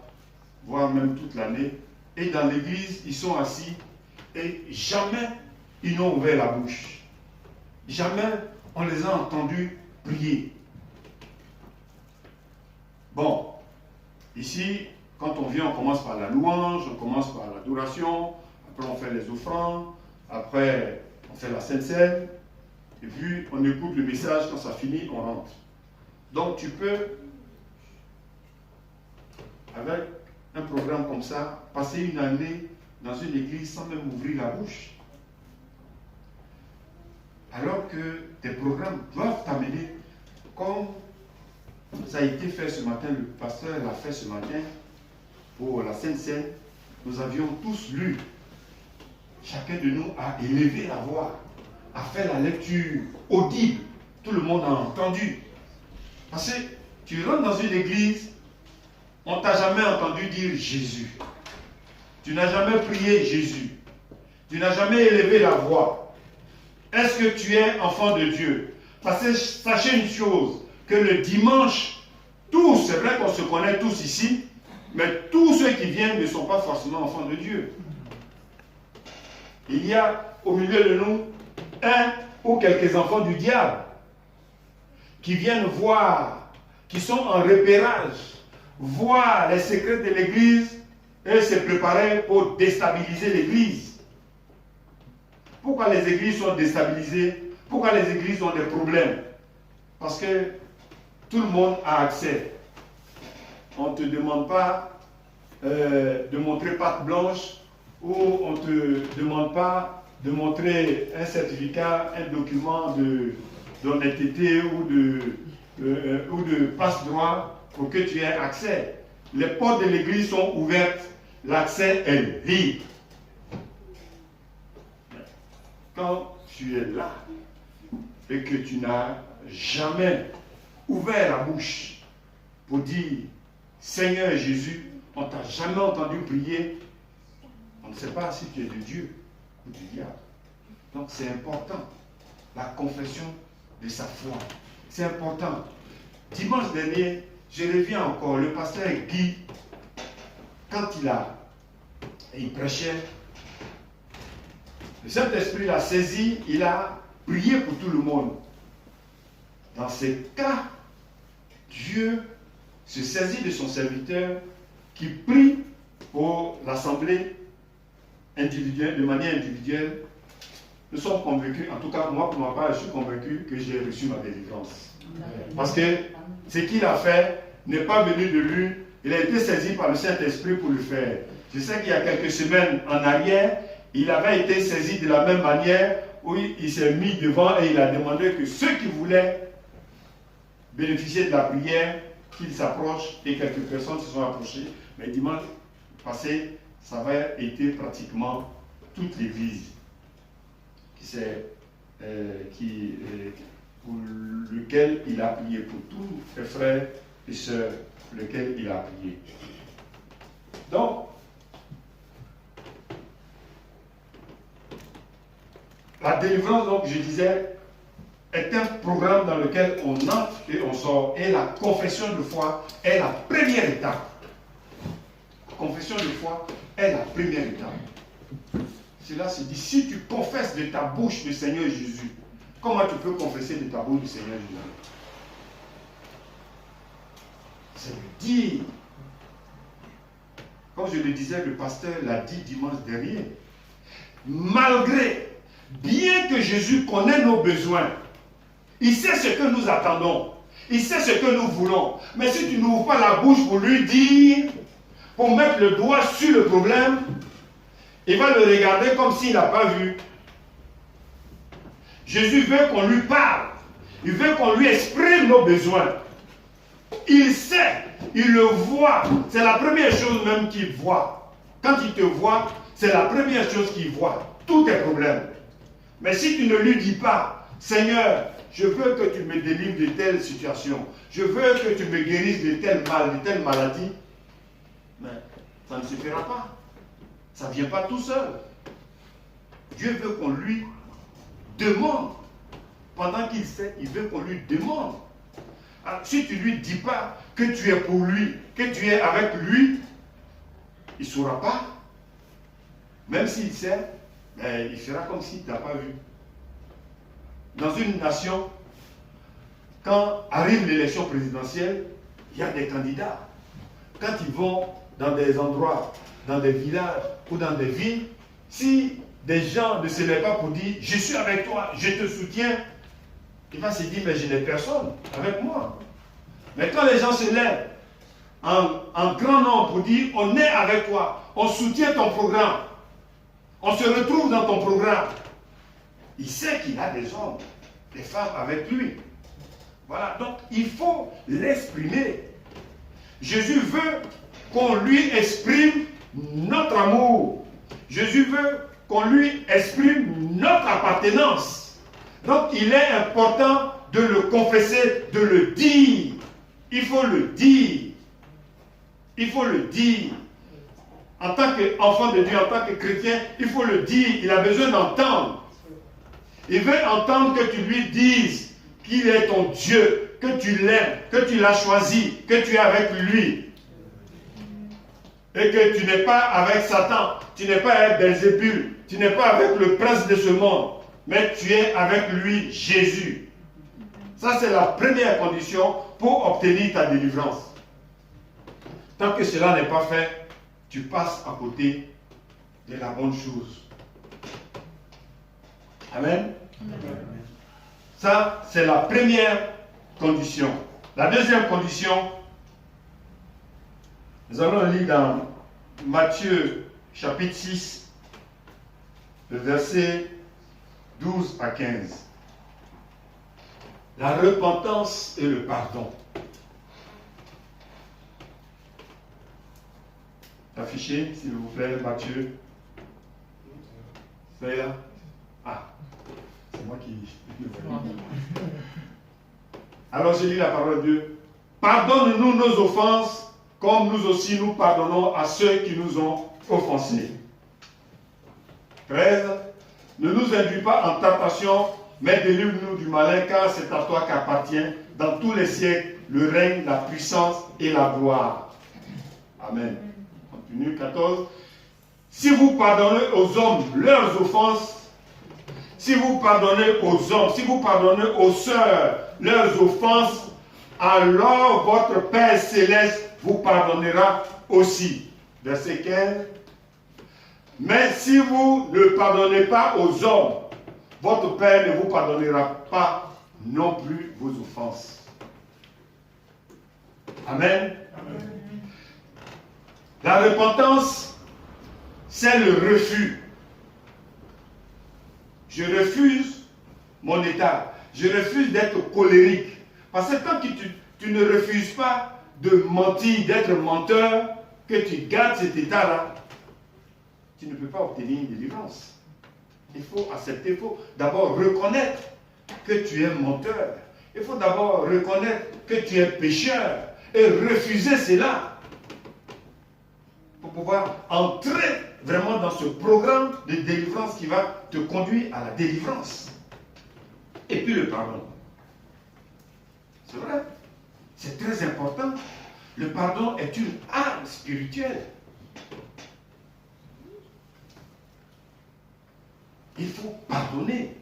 voire même toute l'année. Et dans l'église, ils sont assis et jamais ils n'ont ouvert la bouche. Jamais on les a entendus prier. Bon, ici, quand on vient, on commence par la louange, on commence par l'adoration, après on fait les offrandes, après on fait la Sainte Seine, et puis on écoute le message, quand ça finit, on rentre. Donc tu peux, avec un programme comme ça, passer une année dans une église sans même ouvrir la bouche. Alors que tes programmes doivent t'amener, comme ça a été fait ce matin, le pasteur l'a fait ce matin pour la Sainte Seine, nous avions tous lu. Chacun de nous a élevé la voix, a fait la lecture audible. Tout le monde a entendu. Parce que tu rentres dans une église, on ne t'a jamais entendu dire Jésus. Tu n'as jamais prié Jésus. Tu n'as jamais élevé la voix. Est-ce que tu es enfant de Dieu? Parce que sachez une chose, que le dimanche, tous, c'est vrai qu'on se connaît tous ici, mais tous ceux qui viennent ne sont pas forcément enfants de Dieu. Il y a au milieu de nous un ou quelques enfants du diable qui viennent voir, qui sont en repérage, voir les secrets de l'église et se préparer pour déstabiliser l'église. Pourquoi les églises sont déstabilisées? Pourquoi les églises ont des problèmes? Parce que tout le monde a accès. On ne te demande pas de montrer patte blanche ou on ne te demande pas de montrer un certificat, un document d'honnêteté ou de passe-droit pour que tu aies accès. Les portes de l'église sont ouvertes, l'accès est libre. Quand tu es là et que tu n'as jamais ouvert la bouche pour dire Seigneur Jésus, on ne t'a jamais entendu prier, on ne sait pas si tu es de Dieu ou du diable. Donc c'est important, la confession de sa foi. C'est important. Dimanche dernier, je reviens encore, le pasteur Guy, quand il prêchait, le Saint-Esprit l'a saisi, il a prié pour tout le monde. Dans ces cas, Dieu se saisit de son serviteur qui prie pour l'assemblée individuelle, de manière individuelle. Nous sommes convaincus, en tout cas moi pour ma part, je suis convaincu que j'ai reçu ma délivrance. Parce que ce qu'il a fait n'est pas venu de lui, il a été saisi par le Saint-Esprit pour le faire. Je sais qu'il y a quelques semaines en arrière, il avait été saisi de la même manière où il s'est mis devant et il a demandé que ceux qui voulaient bénéficier de la prière, qu'ils s'approchent et quelques personnes se sont approchées. Mais dimanche passé, ça avait été pratiquement toute l'église pour lequel il a prié, pour tous les frères et sœurs pour lesquels il a prié. Donc, la délivrance, donc, je disais, est un programme dans lequel on entre et on sort. Et la confession de foi est la première étape. La confession de foi est la première étape. Cela se dit, si tu confesses de ta bouche le Seigneur Jésus, comment tu peux confesser de ta bouche le Seigneur Jésus? C'est dire, comme je le disais, le pasteur l'a dit dimanche dernier, malgré, bien que Jésus connaît nos besoins, il sait ce que nous attendons, il sait ce que nous voulons, mais si tu n'ouvres pas la bouche pour lui dire, pour mettre le doigt sur le problème, il va le regarder comme s'il n'a pas vu. Jésus veut qu'on lui parle. Il veut qu'on lui exprime nos besoins. Il sait, il le voit. C'est la première chose même qu'il voit. Quand il te voit, c'est la première chose qu'il voit. Tous tes problèmes. Mais si tu ne lui dis pas, Seigneur, je veux que tu me délivres de telle situation. Je veux que tu me guérisses de tel mal, de telle maladie. Mais ça ne suffira pas. Ça ne vient pas tout seul. Dieu veut qu'on lui demande. Pendant qu'il sait, il veut qu'on lui demande. Alors, si tu ne lui dis pas que tu es pour lui, que tu es avec lui, il ne saura pas. Même s'il sait, mais il fera comme s'il ne t'a pas vu. Dans une nation, quand arrive l'élection présidentielle, il y a des candidats. Quand ils vont dans des endroits, dans des villages ou dans des villes, si des gens ne se lèvent pas pour dire « Je suis avec toi, je te soutiens », il va se dire « Mais je n'ai personne avec moi ». Mais quand les gens se lèvent en grand nombre pour dire « On est avec toi, on soutient ton programme, on se retrouve dans ton programme », il sait qu'il a des hommes, des femmes avec lui. Voilà, donc il faut l'exprimer. Jésus veut qu'on lui exprime notre amour. Jésus veut qu'on lui exprime notre appartenance. Donc il est important de le confesser, de le dire. Il faut le dire. Il faut le dire. En tant qu'enfant de Dieu, en tant que chrétien, il faut le dire. Il a besoin d'entendre. Il veut entendre que tu lui dises qu'il est ton Dieu, que tu l'aimes, que tu l'as choisi, que tu es avec lui. Et que tu n'es pas avec Satan, tu n'es pas avec Belzébul, tu n'es pas avec le prince de ce monde, mais tu es avec lui, Jésus. Ça, c'est la première condition pour obtenir ta délivrance. Tant que cela n'est pas fait, tu passes à côté de la bonne chose. Amen. Ça, c'est la première condition. La deuxième condition, nous allons lire dans Matthieu chapitre 6, le verset 12 à 15. La repentance et le pardon. Affichez, s'il vous plaît, Matthieu. C'est là. Ah, c'est moi qui... Alors je lis la parole de Dieu. Pardonne-nous nos offenses, comme nous aussi nous pardonnons à ceux qui nous ont offensés. 13. Ne nous induis pas en tentation, mais délivre-nous du malin, car c'est à toi qu'appartient dans tous les siècles le règne, la puissance et la gloire. Amen. Continue. 14. Si vous pardonnez aux hommes leurs offenses, si vous pardonnez aux hommes, si vous pardonnez aux sœurs leurs offenses, alors votre Père Céleste vous pardonnera aussi. Verset 15. Mais si vous ne pardonnez pas aux hommes, votre Père ne vous pardonnera pas non plus vos offenses. Amen. Amen. La repentance, c'est le refus. Je refuse mon état. Je refuse d'être colérique. Parce que tant que tu ne refuses pas de mentir, d'être menteur, que tu gardes cet état-là, tu ne peux pas obtenir une délivrance. Il faut accepter, il faut d'abord reconnaître que tu es menteur. Il faut d'abord reconnaître que tu es pécheur et refuser cela pour pouvoir entrer vraiment dans ce programme de délivrance qui va te conduire à la délivrance. Et puis le pardon. C'est vrai. C'est très important. Le pardon est une arme spirituelle. Il faut pardonner.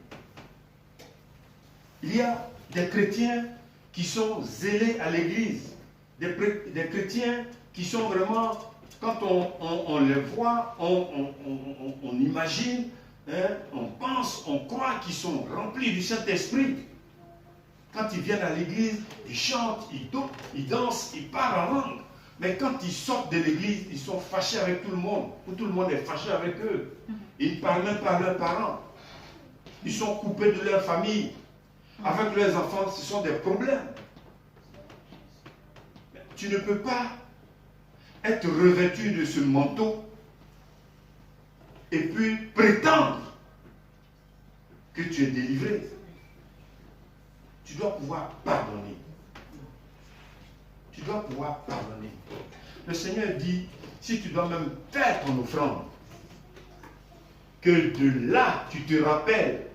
Il y a des chrétiens qui sont zélés à l'église. Des chrétiens qui sont vraiment, quand on les voit, on imagine, hein, on pense, on croit qu'ils sont remplis du Saint-Esprit. Quand ils viennent à l'église, ils chantent, ils dansent, ils parlent en langue. Mais quand ils sortent de l'église, ils sont fâchés avec tout le monde. Tout le monde est fâché avec eux. Ils ne parlent même pas à leurs parents. Ils sont coupés de leur famille. Avec leurs enfants, ce sont des problèmes. Tu ne peux pas être revêtu de ce manteau et puis prétendre que tu es délivré. Tu dois pouvoir pardonner. Tu dois pouvoir pardonner. Le Seigneur dit, si tu dois même faire ton offrande, que de là, tu te rappelles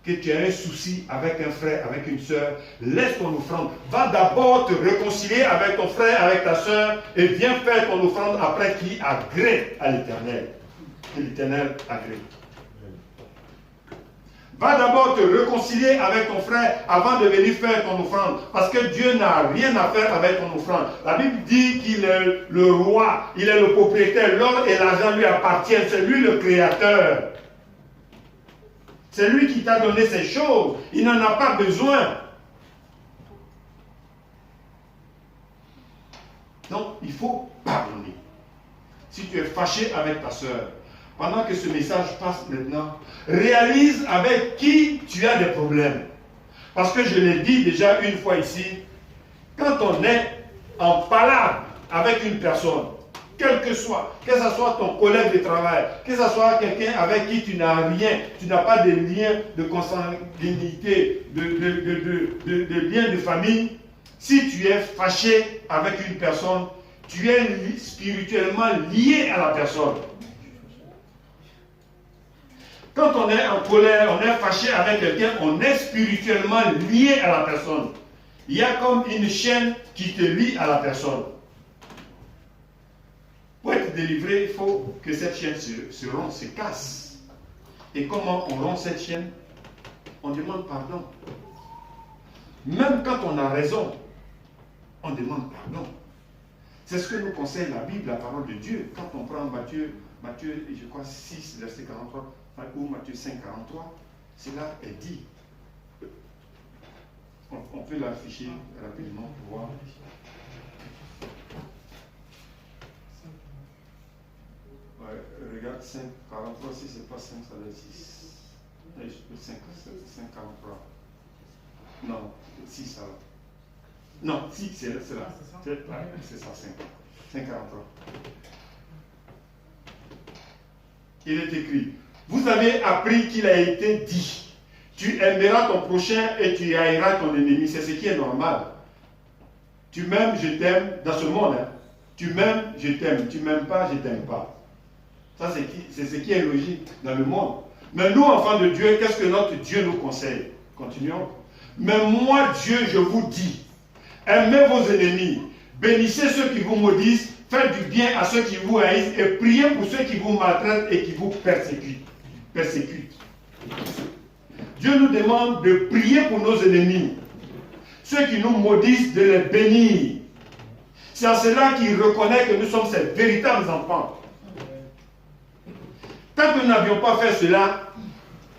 que tu as un souci avec un frère, avec une soeur, laisse ton offrande. Va d'abord te réconcilier avec ton frère, avec ta soeur, et viens faire ton offrande après qui agrée à l'Éternel. Que l'Éternel agrée. Va d'abord te réconcilier avec ton frère avant de venir faire ton offrande. Parce que Dieu n'a rien à faire avec ton offrande. La Bible dit qu'il est le roi, il est le propriétaire. L'or et l'argent lui appartiennent. C'est lui le créateur. C'est lui qui t'a donné ces choses. Il n'en a pas besoin. Donc, il faut pardonner. Si tu es fâché avec ta soeur, pendant que ce message passe maintenant, réalise avec qui tu as des problèmes. Parce que je l'ai dit déjà une fois ici, quand on est en palabre avec une personne, quel que ce soit ton collègue de travail, que ce soit quelqu'un avec qui tu n'as rien, tu n'as pas de lien de consanguinité, de lien de famille, si tu es fâché avec une personne, tu es spirituellement lié à la personne. Quand on est en colère, on est fâché avec quelqu'un, on est spirituellement lié à la personne. Il y a comme une chaîne qui te lie à la personne. Pour être délivré, il faut que cette chaîne se rompe, se casse. Et comment on rompt cette chaîne? On demande pardon. Même quand on a raison, on demande pardon. C'est ce que nous conseille la Bible, la parole de Dieu. Quand on prend Matthieu, je crois 6, verset 43, ou Matthieu 5, 43, cela est dit. On peut l'afficher rapidement pour voir. Ouais, regarde 5, 43, si c'est pas 5, ça va être 6. 5, 43. Non, 6 ça va. Non, 6 c'est là. C'est ça, 5. 5, 43. Il est écrit, vous avez appris qu'il a été dit, tu aimeras ton prochain et tu haïras ton ennemi. C'est ce qui est normal. Tu m'aimes, je t'aime, dans ce monde. Hein. Tu m'aimes, je t'aime. Tu m'aimes pas, je t'aime pas. Ça, c'est ce qui est logique dans le monde. Mais nous, enfants de Dieu, qu'est-ce que notre Dieu nous conseille? Continuons. Mais moi, Dieu, je vous dis, aimez vos ennemis, bénissez ceux qui vous maudissent, faites du bien à ceux qui vous haïssent et priez pour ceux qui vous maltraitent et qui vous persécutent. Dieu nous demande de prier pour nos ennemis. Ceux qui nous maudissent, de les bénir. C'est en cela qu'il reconnaît que nous sommes ses véritables enfants. Tant que nous n'avions pas fait cela,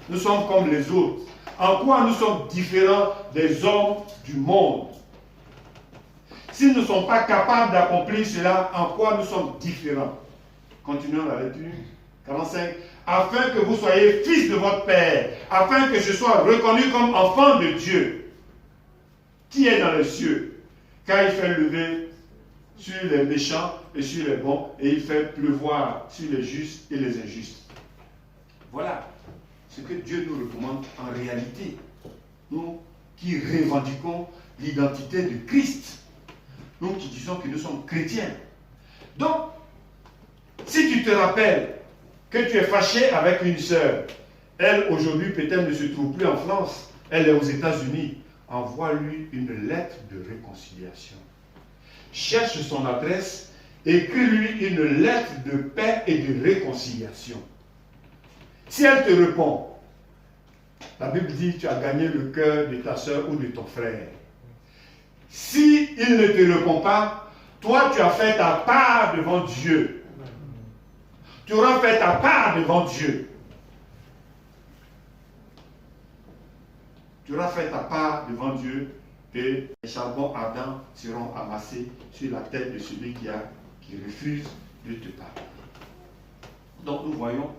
nous sommes comme les autres. En quoi nous sommes différents des hommes du monde? S'ils ne sont pas capables d'accomplir cela, en quoi nous sommes différents? Continuons la lecture. 45. Afin que vous soyez fils de votre Père, afin que je sois reconnu comme enfant de Dieu, qui est dans les cieux, car il fait lever sur les méchants et sur les bons, et il fait pleuvoir sur les justes et les injustes. Voilà ce que Dieu nous recommande en réalité. Nous qui revendiquons l'identité de Christ. Nous qui disons que nous sommes chrétiens. Donc, si tu te rappelles que tu es fâché avec une sœur, elle aujourd'hui peut-être ne se trouve plus en France, elle est aux États-Unis, envoie-lui une lettre de réconciliation. Cherche son adresse, écris-lui une lettre de paix et de réconciliation. Si elle te répond, la Bible dit tu as gagné le cœur de ta soeur ou de ton frère. Si il ne te répond pas, toi tu as fait ta part devant Dieu. Tu auras fait ta part devant Dieu. Tu auras fait ta part devant Dieu et les charbons ardents seront amassés sur la tête de celui qui refuse de te pardonner. Donc nous voyons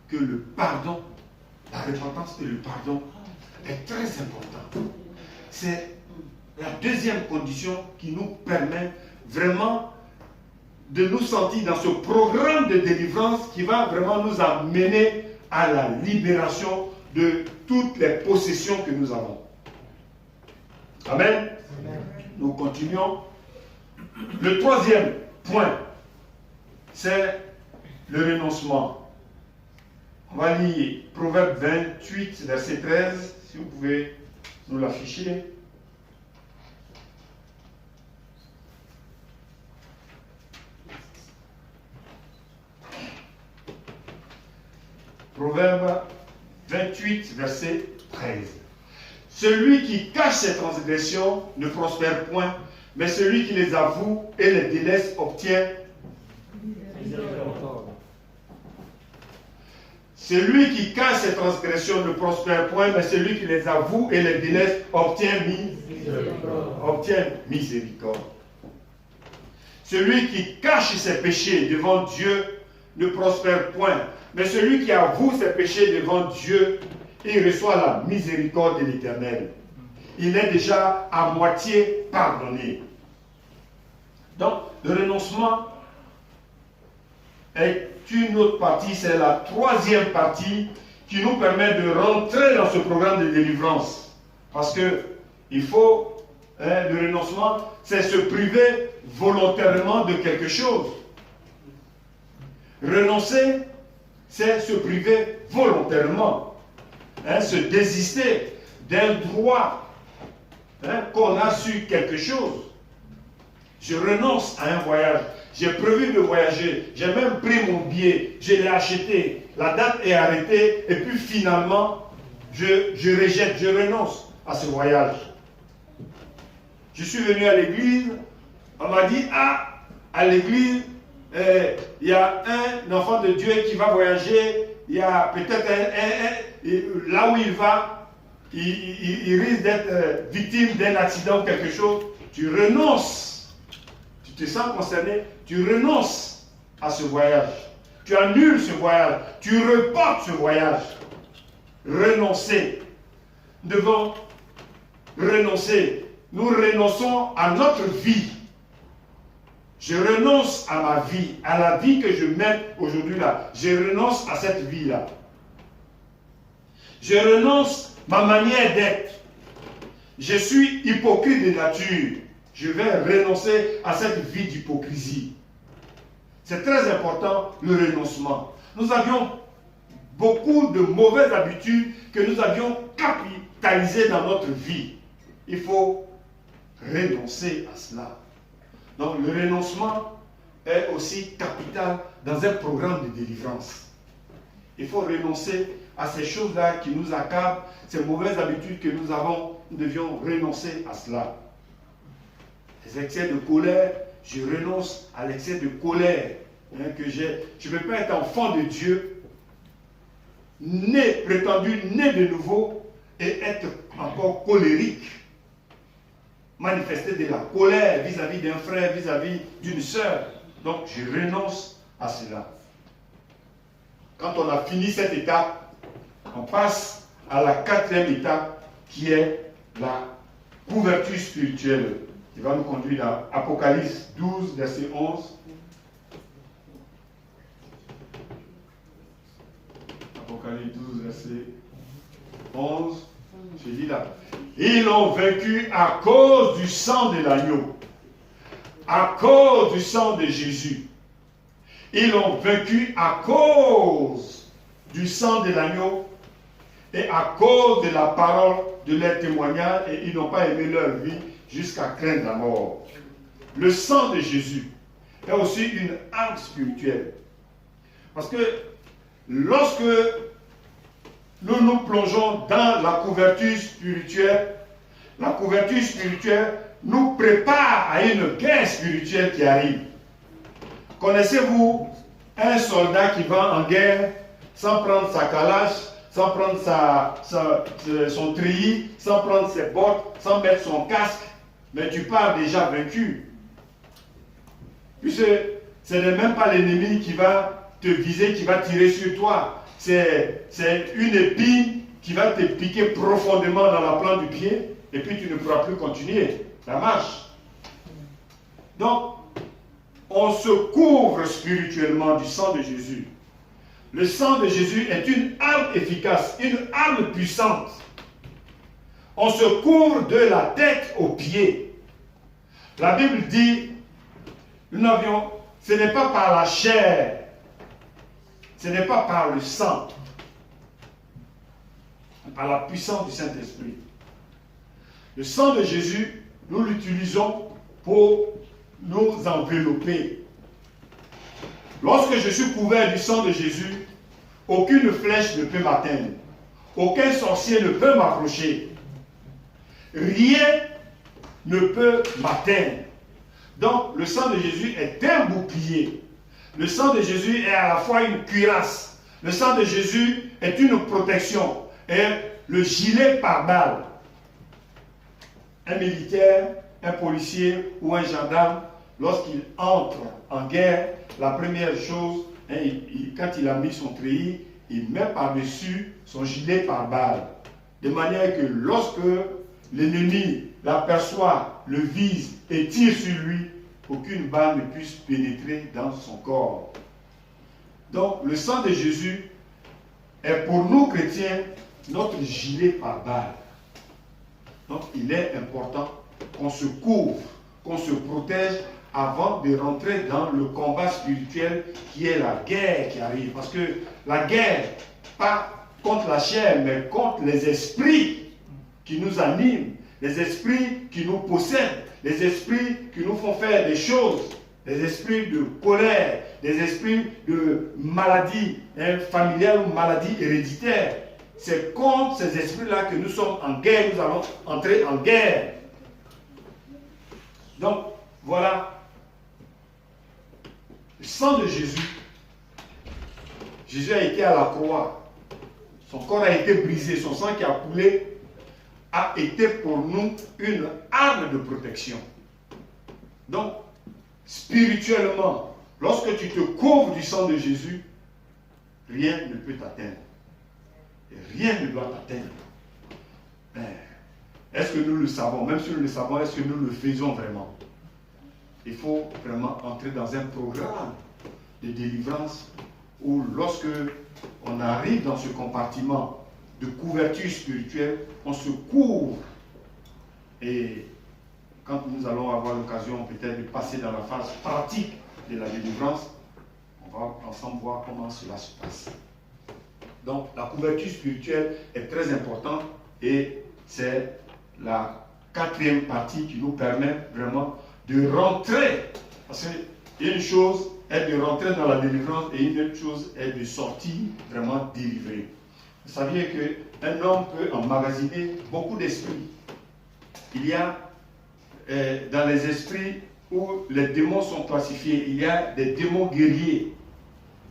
que le pardon, la repentance et le pardon est très important. C'est la deuxième condition qui nous permet vraiment de nous sentir dans ce programme de délivrance qui va vraiment nous amener à la libération de toutes les possessions que nous avons. Amen. Amen. Nous continuons. Le troisième point, c'est le renoncement. On va lire Proverbe 28, verset 13, si vous pouvez nous l'afficher. Proverbe 28, verset 13. Celui qui cache ses transgressions ne prospère point, mais celui qui les avoue et les délaisse obtient miséricorde. Celui qui cache ses transgressions ne prospère point, mais celui qui les avoue et les délaisse obtient miséricorde. Celui qui cache ses péchés devant Dieu ne prospère point, mais celui qui avoue ses péchés devant Dieu, il reçoit la miséricorde de l'Éternel. Il est déjà à moitié pardonné. Donc, le renoncement est une autre partie, c'est la troisième partie qui nous permet de rentrer dans ce programme de délivrance. Parce que il faut, le renoncement, c'est se priver volontairement de quelque chose. Renoncer, c'est se priver volontairement. Se désister d'un droit qu'on a sur quelque chose. Je renonce à un voyage. J'ai prévu de voyager. J'ai même pris mon billet. Je l'ai acheté. La date est arrêtée. Et puis finalement, je rejette, je renonce à ce voyage. Je suis venu à l'église. On m'a dit, à l'église, il y a un enfant de Dieu qui va voyager. Il y a peut-être là où il va, il risque d'être victime d'un accident ou quelque chose. Tu renonces. Tu te sens concerné. Tu renonces à ce voyage. Tu annules ce voyage. Tu reportes ce voyage. Renoncer. Nous devons renoncer. Nous renonçons à notre vie. Je renonce à ma vie, à la vie que je mène aujourd'hui là. Je renonce à cette vie-là. Je renonce à ma manière d'être. Je suis hypocrite de nature. Je vais renoncer à cette vie d'hypocrisie. C'est très important, le renoncement. Nous avions beaucoup de mauvaises habitudes que nous avions capitalisées dans notre vie. Il faut renoncer à cela. Donc le renoncement est aussi capital dans un programme de délivrance. Il faut renoncer à ces choses-là qui nous accablent, ces mauvaises habitudes que nous avons, nous devions renoncer à cela. Les excès de colère, je renonce à l'excès de colère que j'ai. Je ne peux pas être enfant de Dieu, prétendu né de nouveau, et être encore colérique. Manifester de la colère vis-à-vis d'un frère, vis-à-vis d'une sœur. Donc, je renonce à cela. Quand on a fini cette étape, on passe à la quatrième étape qui est la couverture spirituelle. Qui va nous conduire à Apocalypse 12, verset 11. Apocalypse 12, verset 11. Je dis là. Ils l'ont vaincu à cause du sang de l'agneau, à cause du sang de Jésus. Ils l'ont vaincu à cause du sang de l'agneau et à cause de la parole de leur témoignage, et ils n'ont pas aimé leur vie jusqu'à craindre la mort. Le sang de Jésus est aussi une arme spirituelle. Parce que lorsque nous nous plongeons dans la couverture spirituelle nous prépare à une guerre spirituelle qui arrive. Connaissez-vous un soldat qui va en guerre sans prendre sa calache, sans prendre son treillis, sans prendre ses bottes, sans mettre son casque, mais tu pars déjà vaincu. Puisque ce n'est même pas l'ennemi qui va te viser, qui va tirer sur toi. C'est une épine qui va te piquer profondément dans la plante du pied et puis tu ne pourras plus continuer la marche. Donc, on se couvre spirituellement du sang de Jésus. Le sang de Jésus est une arme efficace, une arme puissante. On se couvre de la tête aux pieds. La Bible dit, ce n'est pas par la chair, ce n'est pas par le sang, mais par la puissance du Saint-Esprit. Le sang de Jésus, nous l'utilisons pour nous envelopper. Lorsque je suis couvert du sang de Jésus, aucune flèche ne peut m'atteindre. Aucun sorcier ne peut m'approcher. Rien ne peut m'atteindre. Donc, le sang de Jésus est un bouclier. Le sang de Jésus est à la fois une cuirasse. Le sang de Jésus est une protection. Et le gilet pare-balles. Un militaire, un policier ou un gendarme, lorsqu'il entre en guerre, la première chose, quand il a mis son treillis, il met par-dessus son gilet pare-balles. De manière que lorsque l'ennemi l'aperçoit, le vise et tire sur lui, aucune balle ne puisse pénétrer dans son corps. Donc le sang de Jésus est pour nous chrétiens notre gilet pare-balles. Donc il est important qu'on se couvre, qu'on se protège avant de rentrer dans le combat spirituel qui est la guerre qui arrive. Parce que la guerre, pas contre la chair, mais contre les esprits qui nous animent, les esprits qui nous possèdent, les esprits qui nous font faire des choses, les esprits de colère, les esprits de maladie familiale ou maladie héréditaire. C'est contre ces esprits-là que nous sommes en guerre, nous allons entrer en guerre. Donc, voilà. Le sang de Jésus, Jésus a été à la croix, son corps a été brisé, son sang qui a coulé a été pour nous une arme de protection. Donc, spirituellement, lorsque tu te couvres du sang de Jésus, rien ne peut t'atteindre. Et rien ne doit t'atteindre. Est-ce que nous le savons? Même si nous le savons, est-ce que nous le faisons vraiment? Il faut vraiment entrer dans un programme de délivrance où lorsque on arrive dans ce compartiment de couverture spirituelle, on se couvre. Et quand nous allons avoir l'occasion peut-être de passer dans la phase pratique de la délivrance, on va ensemble voir comment cela se passe. Donc la couverture spirituelle est très importante et c'est la quatrième partie qui nous permet vraiment de rentrer, parce qu'une chose est de rentrer dans la délivrance et une autre chose est de sortir vraiment délivré. Vous saviez qu'un homme peut emmagasiner beaucoup d'esprits. Il y a dans les esprits où les démons sont classifiés, il y a des démons guerriers,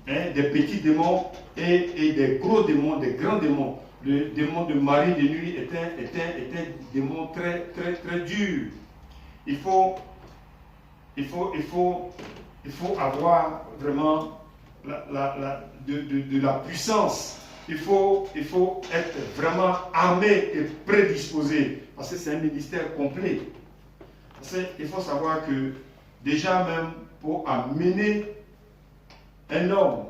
des petits démons et des gros démons, des grands démons. Le démon de Marie de nuit est un démon très, très, très dur. Il faut avoir vraiment de la puissance. Il faut être vraiment armé et prédisposé. Parce que c'est un ministère complet. Il faut savoir que déjà même pour amener un homme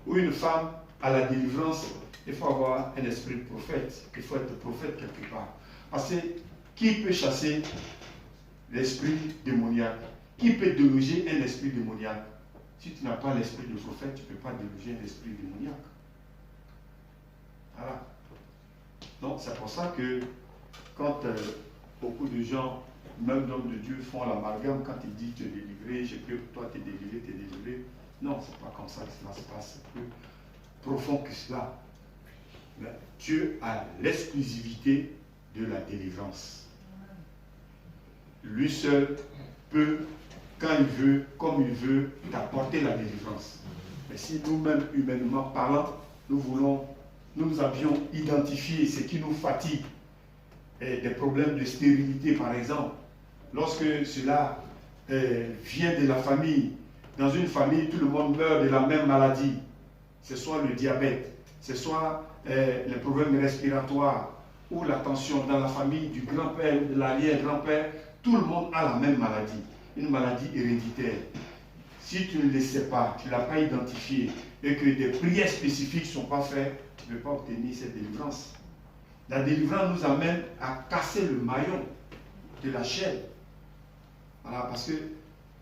ou une femme à la délivrance, il faut avoir un esprit de prophète. Il faut être prophète quelque part. Parce que qui peut chasser l'esprit démoniaque? Qui peut déloger un esprit démoniaque? Si tu n'as pas l'esprit de prophète, tu ne peux pas déloger un esprit démoniaque. Voilà. Donc c'est pour ça que quand beaucoup de gens, même d'hommes de Dieu, font l'amalgame, quand ils disent te délivrer, j'ai pris pour toi, t'es délivré. Non, c'est pas comme ça que cela se passe. C'est plus profond que cela. Mais Dieu a l'exclusivité de la délivrance. Lui seul peut, quand il veut, comme il veut, t'apporter la délivrance. Mais si nous-mêmes, humainement parlant, nous voulons nous avions identifié ce qui nous fatigue, et des problèmes de stérilité par exemple, lorsque cela vient de la famille, dans une famille, tout le monde meurt de la même maladie, ce soit le diabète, ce soit les problèmes respiratoires ou la tension dans la famille du grand-père ou de l'arrière-grand-père, tout le monde a la même maladie, une maladie héréditaire. Si tu ne le sais pas, tu ne l'as pas identifié et que des prières spécifiques ne sont pas faites, tu ne peux pas obtenir cette délivrance. La délivrance nous amène à casser le maillon de la chaîne. Voilà, parce que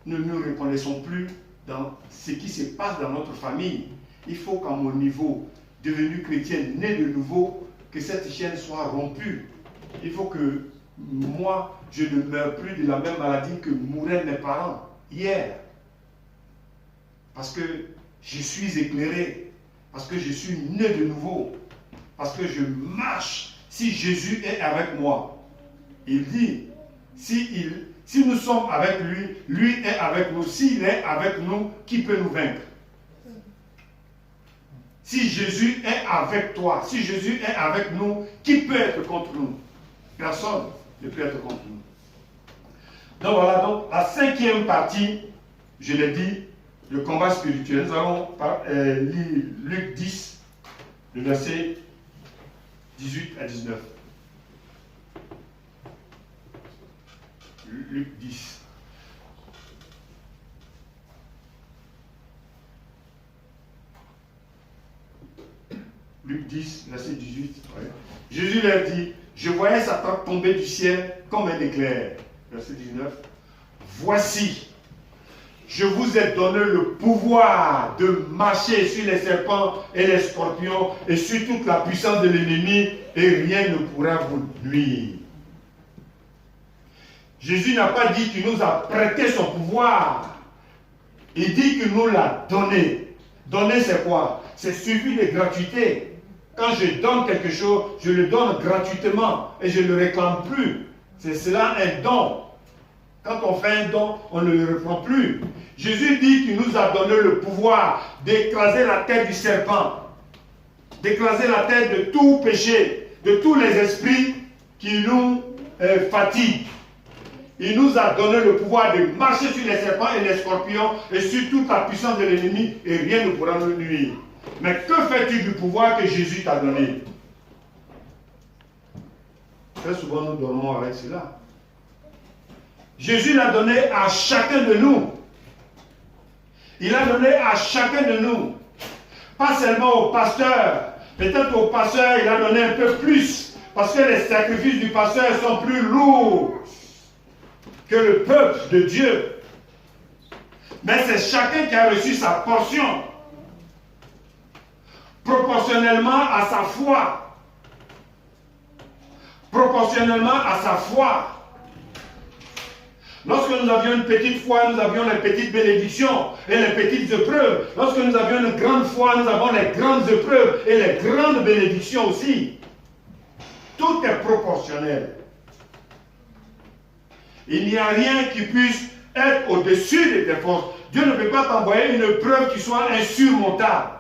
nous ne nous reconnaissons plus dans ce qui se passe dans notre famille. Il faut qu'à mon niveau, devenu chrétien, né de nouveau, que cette chaîne soit rompue. Il faut que moi, je ne meure plus de la même maladie que mouraient mes parents hier. Parce que je suis éclairé, parce que je suis né de nouveau, parce que je marche. Si Jésus est avec moi, il dit, si nous sommes avec lui, lui est avec nous. S'il est avec nous, qui peut nous vaincre? Si Jésus est avec toi, si Jésus est avec nous, qui peut être contre nous? Personne ne peut être contre nous. Donc voilà, donc la cinquième partie, je l'ai dit, le combat spirituel. Nous allons lire Luc 10, le verset 18 à 19. Luc 10. Luc 10, verset 18. Ouais. Jésus leur dit, je voyais Satan tomber du ciel comme un éclair. Verset 19. Voici, je vous ai donné le pouvoir de marcher sur les serpents et les scorpions et sur toute la puissance de l'ennemi et rien ne pourra vous nuire. Jésus n'a pas dit qu'il nous a prêté son pouvoir. Il dit qu'il nous l'a donné. Donner c'est quoi? C'est suivi de gratuité. Quand je donne quelque chose, je le donne gratuitement et je ne le réclame plus. C'est cela un don. Quand on fait un don, on ne le reprend plus. Jésus dit qu'il nous a donné le pouvoir d'écraser la tête du serpent, d'écraser la tête de tout péché, de tous les esprits qui nous fatiguent. Il nous a donné le pouvoir de marcher sur les serpents et les scorpions et sur toute la puissance de l'ennemi et rien ne pourra nous nuire. Mais que fais-tu du pouvoir que Jésus t'a donné? Très souvent nous dormons avec cela. Jésus l'a donné à chacun de nous. Il a donné à chacun de nous. Pas seulement au pasteur. Peut-être au pasteur, il a donné un peu plus. Parce que les sacrifices du pasteur sont plus lourds que le peuple de Dieu. Mais c'est chacun qui a reçu sa portion. Proportionnellement à sa foi. Proportionnellement à sa foi. Lorsque nous avions une petite foi, nous avions les petites bénédictions et les petites épreuves. Lorsque nous avions une grande foi, nous avons les grandes épreuves et les grandes bénédictions aussi. Tout est proportionnel. Il n'y a rien qui puisse être au-dessus de tes forces. Dieu ne peut pas t'envoyer une épreuve qui soit insurmontable.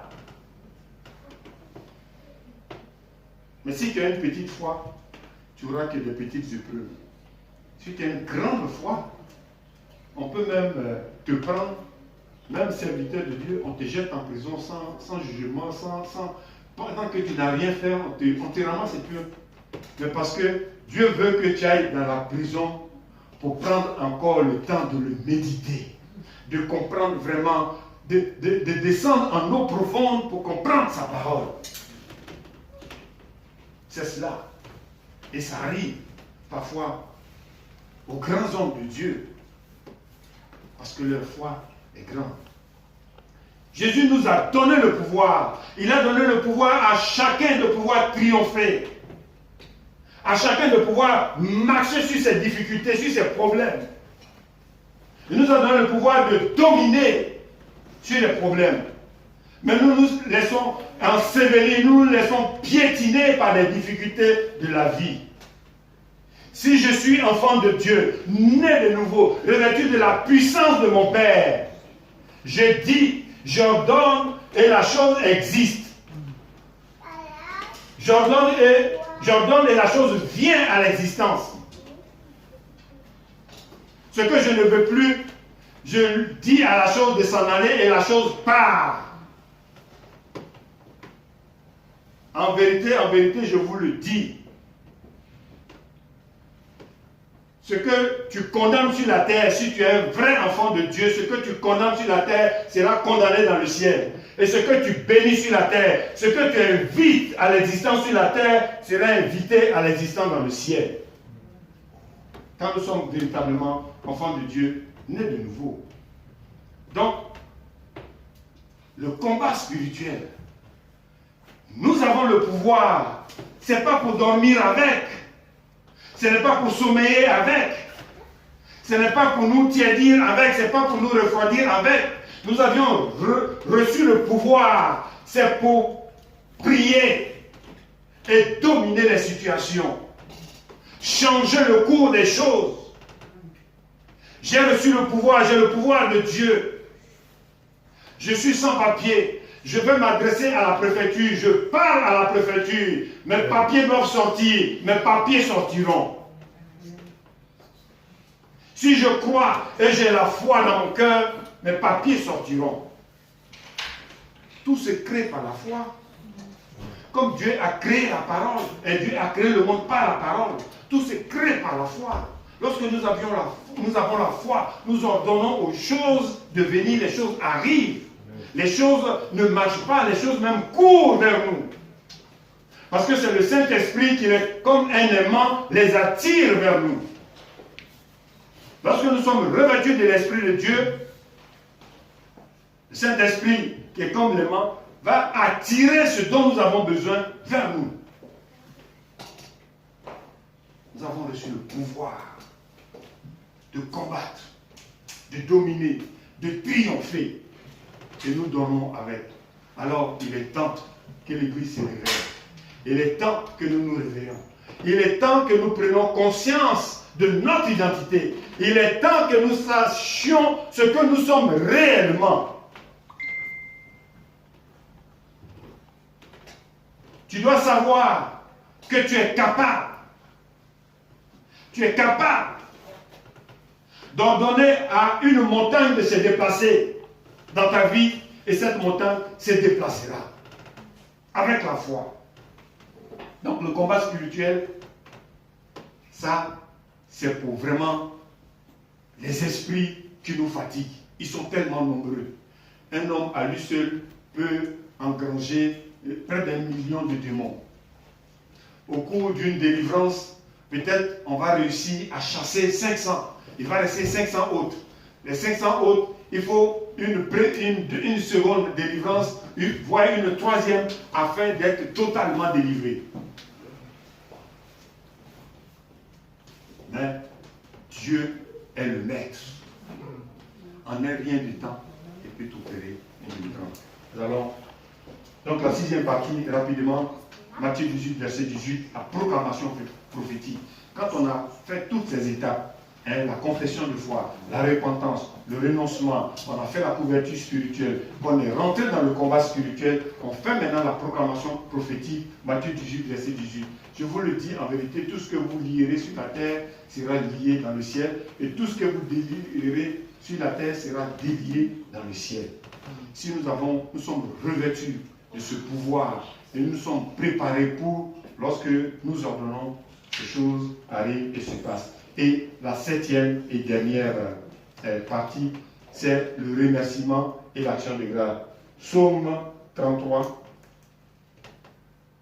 Mais si tu as une petite foi, tu n'auras que des petites épreuves. Si tu as une grande foi, on peut même te prendre, même serviteur de Dieu, on te jette en prison sans jugement, pendant que tu n'as rien fait, on te ramasse et puis. Mais parce que Dieu veut que tu ailles dans la prison pour prendre encore le temps de le méditer, de comprendre vraiment, de descendre en eau profonde pour comprendre sa parole. C'est cela. Et ça arrive parfois aux grands hommes de Dieu, parce que leur foi est grande. Jésus nous a donné le pouvoir. Il a donné le pouvoir à chacun de pouvoir triompher. À chacun de pouvoir marcher sur ses difficultés, sur ses problèmes. Il nous a donné le pouvoir de dominer sur les problèmes. Mais nous nous laissons ensevelir, nous nous laissons piétiner par les difficultés de la vie. Si je suis enfant de Dieu, né de nouveau, revêtu de la puissance de mon Père, je dis, j'ordonne et la chose existe. J'ordonne et la chose vient à l'existence. Ce que je ne veux plus, je dis à la chose de s'en aller et la chose part. En vérité, je vous le dis. Ce que tu condamnes sur la terre, si tu es un vrai enfant de Dieu, ce que tu condamnes sur la terre sera condamné dans le ciel. Et ce que tu bénis sur la terre, ce que tu invites à l'existence sur la terre, sera invité à l'existence dans le ciel. Quand nous sommes véritablement enfants de Dieu, nés de nouveau. Donc, le combat spirituel, nous avons le pouvoir. Ce n'est pas pour dormir avec. Ce n'est pas pour sommeiller avec. Ce n'est pas pour nous tiédir avec. Ce n'est pas pour nous refroidir avec. Nous avions reçu le pouvoir. C'est pour prier et dominer les situations. Changer le cours des choses. J'ai reçu le pouvoir. J'ai le pouvoir de Dieu. Je suis sans papier. Je veux m'adresser à la préfecture, je parle à la préfecture, mes papiers doivent sortir, mes papiers sortiront. Si je crois et j'ai la foi dans mon cœur, mes papiers sortiront. Tout se crée par la foi. Comme Dieu a créé la parole, et Dieu a créé le monde par la parole, tout se crée par la foi. Lorsque nous avons la foi, nous ordonnons aux choses de venir, les choses arrivent. Les choses ne marchent pas, les choses même courent vers nous. Parce que c'est le Saint-Esprit qui, comme un aimant, les attire vers nous. Lorsque nous sommes revêtus de l'Esprit de Dieu, le Saint-Esprit, qui est comme l'aimant, va attirer ce dont nous avons besoin vers nous. Nous avons reçu le pouvoir de combattre, de dominer, de triompher. Et nous donnons avec. Alors, il est temps que l'Église se réveille. Il est temps que nous nous réveillons. Il est temps que nous prenions conscience de notre identité. Il est temps que nous sachions ce que nous sommes réellement. Tu dois savoir que tu es capable. Tu es capable d'ordonner à une montagne de se déplacer dans ta vie, et cette montagne se déplacera avec la foi. Donc le combat spirituel, ça, c'est pour vraiment les esprits qui nous fatiguent. Ils sont tellement nombreux. Un homme à lui seul peut engranger près d'1 million de démons. Au cours d'une délivrance, peut-être on va réussir à chasser 500. Il va rester 500 autres. Les 500 autres, il faut une seconde délivrance, voire une troisième, afin d'être totalement délivré. Mais Dieu est le maître. En un rien de temps, il peut opérer une délivrance. Nous allons, donc la 6e partie, rapidement, Matthieu 18, verset 18, la proclamation prophétique. Quand on a fait toutes ces étapes, la confession de foi, la repentance, le renoncement, on a fait la couverture spirituelle, on est rentré dans le combat spirituel, on fait maintenant la proclamation prophétique, Matthieu 18, verset 18. Je vous le dis en vérité, tout ce que vous lierez sur la terre sera lié dans le ciel, et tout ce que vous délierez sur la terre sera délié dans le ciel. Si nous sommes revêtus de ce pouvoir, et nous sommes préparés pour, lorsque nous ordonnons, ces choses arrivent et se passent. Et la 7e et dernière partie, c'est le remerciement et l'action de grâce. Psaume 33.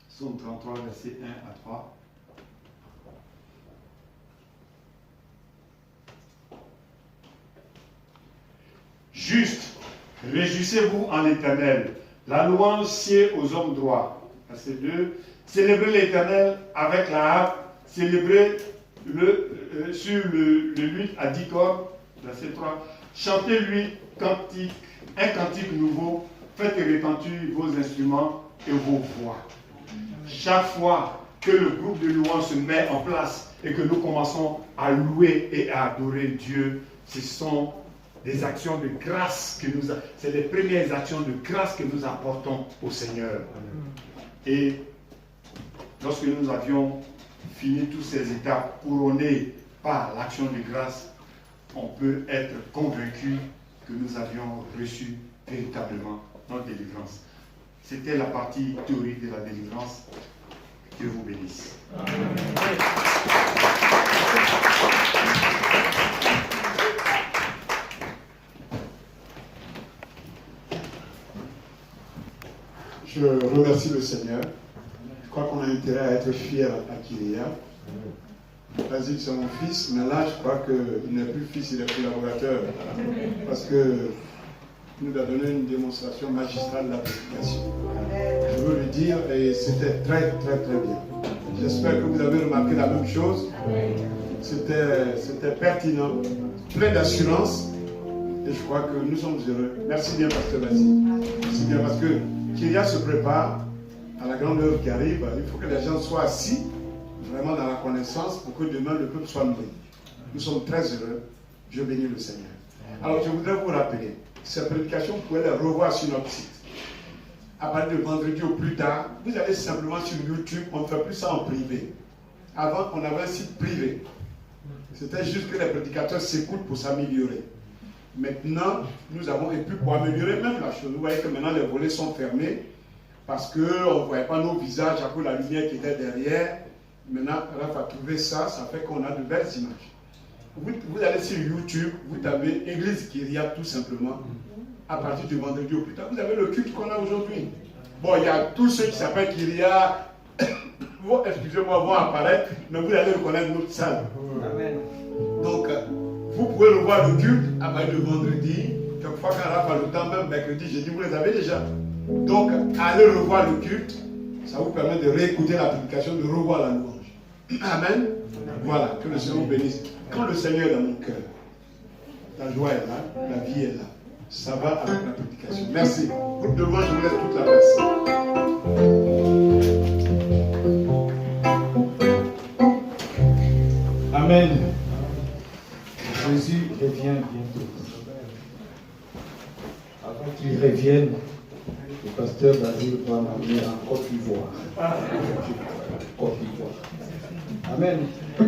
Psaume 33, versets 1 à 3. Juste, réjouissez-vous en l'Éternel. La louange sied aux hommes droits. Verset 2. Célébrez l'Éternel avec la harpe. Célébrez sur le luth à 10 cordes, verset 3, chantez-lui un cantique nouveau, faites retentir vos instruments et vos voix. Chaque fois que le groupe de louange se met en place et que nous commençons à louer et à adorer Dieu, ce sont des actions de grâce c'est les premières actions de grâce que nous apportons au Seigneur. Et lorsque nous avions fini toutes ces étapes couronnées par l'action de grâce, on peut être convaincu que nous avions reçu véritablement notre délivrance. C'était la partie théorique de la délivrance. Dieu vous bénisse. Je remercie le Seigneur. Je crois qu'on a intérêt à être fier à Kyria. Vas-y, c'est mon fils, mais là, je crois qu'il n'est plus fils, il est collaborateur. Parce que il nous a donné une démonstration magistrale de la prédication. Je veux le dire, et c'était très, très, très bien. J'espère que vous avez remarqué la même chose. C'était pertinent, plein d'assurance, et je crois que nous sommes heureux. Merci bien, Pasteur Basile. Merci bien, parce que Kyria se prépare à la grande œuvre qui arrive. Il faut que les gens soient assis vraiment dans la connaissance pour que demain le peuple soit nourri. Nous sommes très heureux. Je bénis le Seigneur. Alors je voudrais vous rappeler, ces prédications, vous pouvez les revoir sur notre site. À partir de vendredi au plus tard, vous allez simplement sur YouTube, on ne fait plus ça en privé. Avant, on avait un site privé. C'était juste que les prédicateurs s'écoutent pour s'améliorer. Maintenant, nous avons, et puis pour améliorer même la chose, vous voyez que maintenant les volets sont fermés parce qu'on ne voyait pas nos visages à cause de la lumière qui était derrière. Maintenant, Raph a trouvé ça, ça fait qu'on a de belles images. Vous allez sur YouTube, vous tapez Église Kyria tout simplement. À partir du vendredi au plus tard, vous avez le culte qu'on a aujourd'hui. Bon, il y a tous ceux qui s'appellent Kyria, excusez-moi, vont apparaître, mais vous allez reconnaître notre salle. Amen. Donc, vous pouvez revoir le culte à partir de vendredi. Quelquefois, quand Raph a le temps, même mercredi, jeudi, vous les avez déjà. Donc, allez revoir le culte. Ça vous permet de réécouter la prédication, de revoir la louange. Amen. Voilà, que le Seigneur vous bénisse. Quand le Seigneur est dans mon cœur, la joie est là, la vie est là. Ça va avec la prédication. Merci. Groupe de louange, je vous laisse toute la place. Amen. Jésus revient bientôt. Avant qu'il revienne, le pasteur Basile va m'amener en Côte d'Ivoire. Côte d'Ivoire. Amen. Oh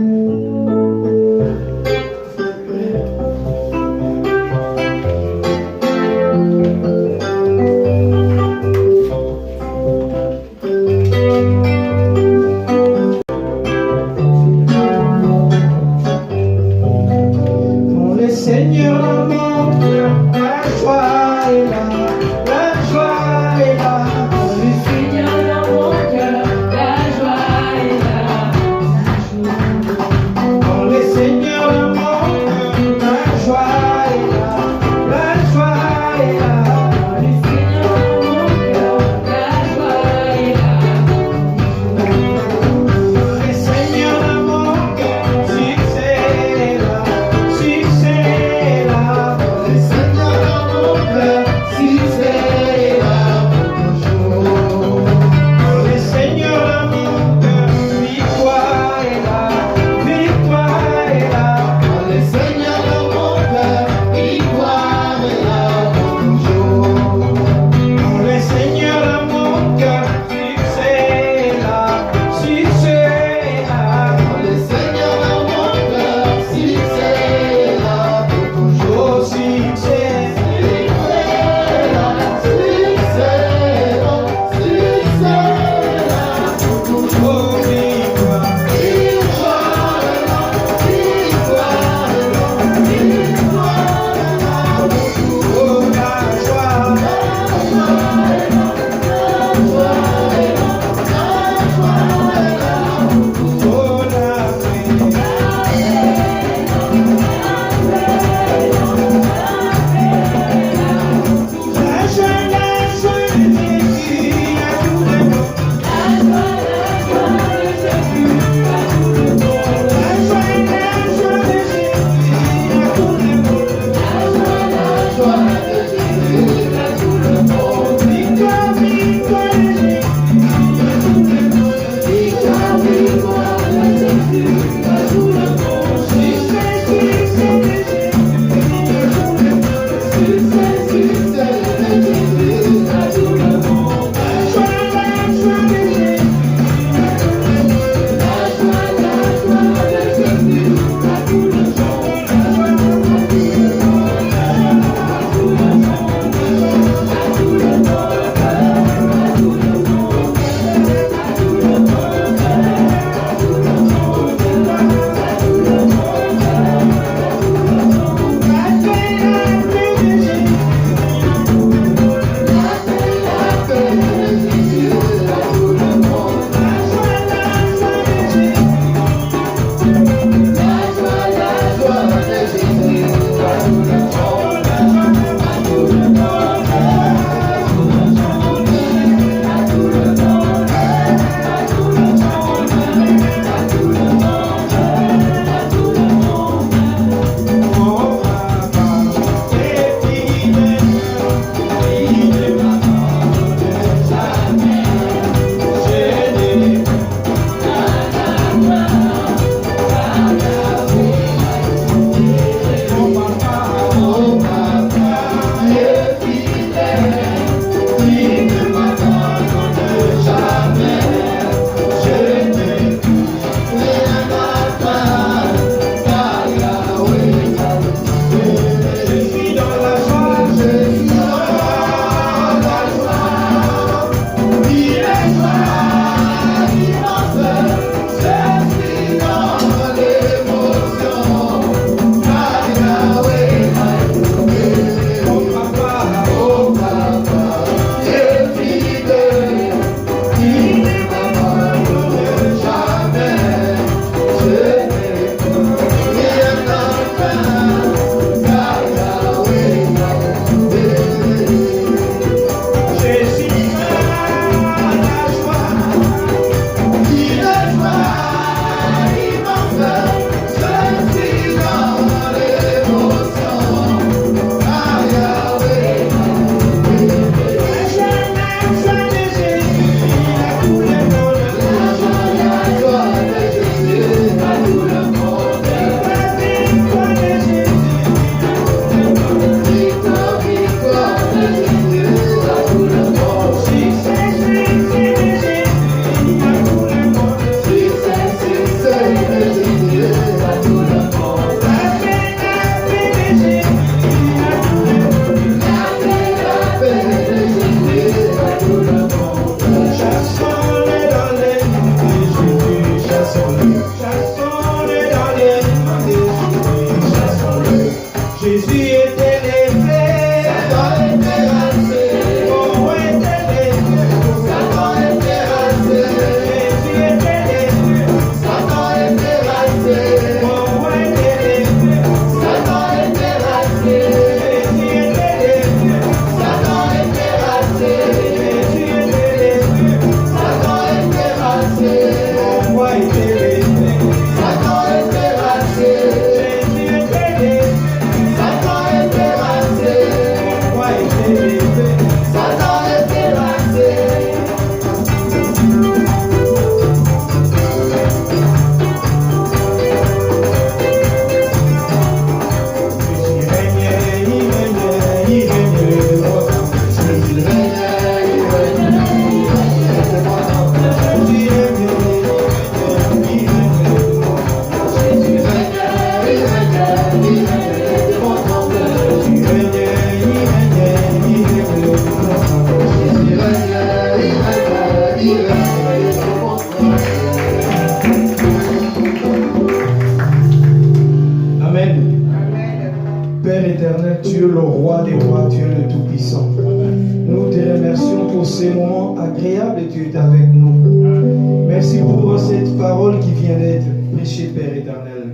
ces moments agréables et tu es avec nous. Merci pour cette parole qui vient d'être prêchée, Père éternel.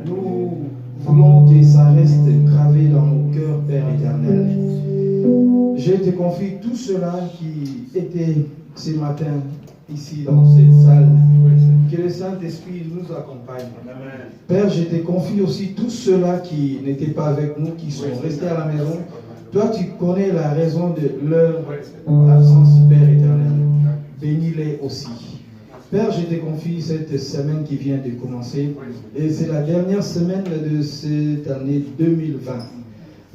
Nous voulons que ça reste gravé dans nos cœurs, Père éternel. Je te confie tout cela qui était ce matin ici dans cette salle. Que le Saint-Esprit nous accompagne. Père, je te confie aussi tous ceux-là qui n'étaient pas avec nous, qui sont restés à la maison. Toi, tu connais la raison de leur absence, Père éternel. Bénis-les aussi. Père, je te confie cette semaine qui vient de commencer. Et c'est la dernière semaine de cette année 2020.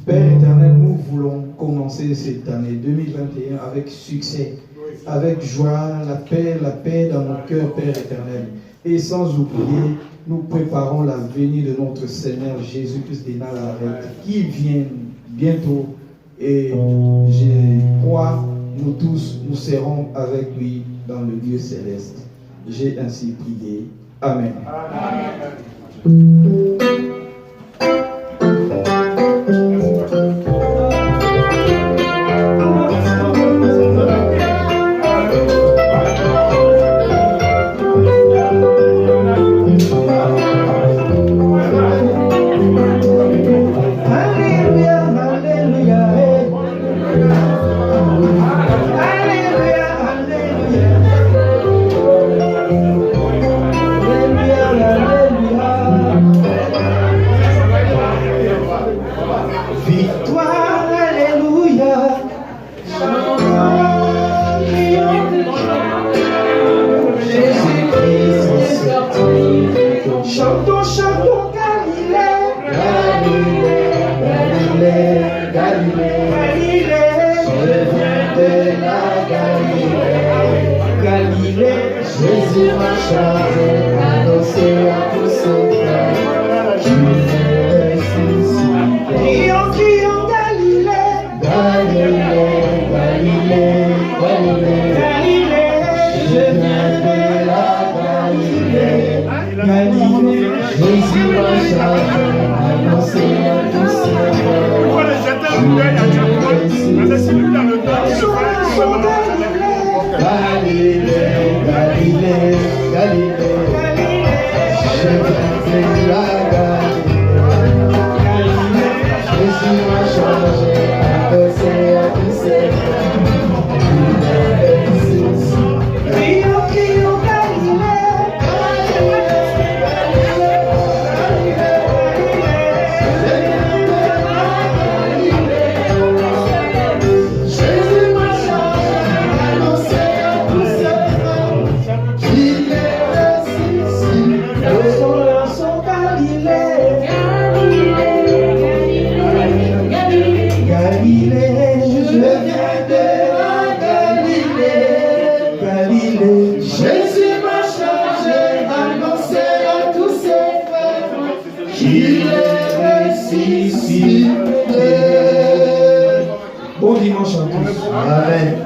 Père éternel, nous voulons commencer cette année 2021 avec succès, avec joie, la paix dans nos cœurs, Père éternel. Et sans oublier, nous préparons la venue de notre Seigneur Jésus-Christ de Nazareth, qui vient bientôt. Et je crois, nous tous, nous serons avec lui dans le lieu céleste. J'ai ainsi prié. Amen. Bon dimanche à tous. Amen.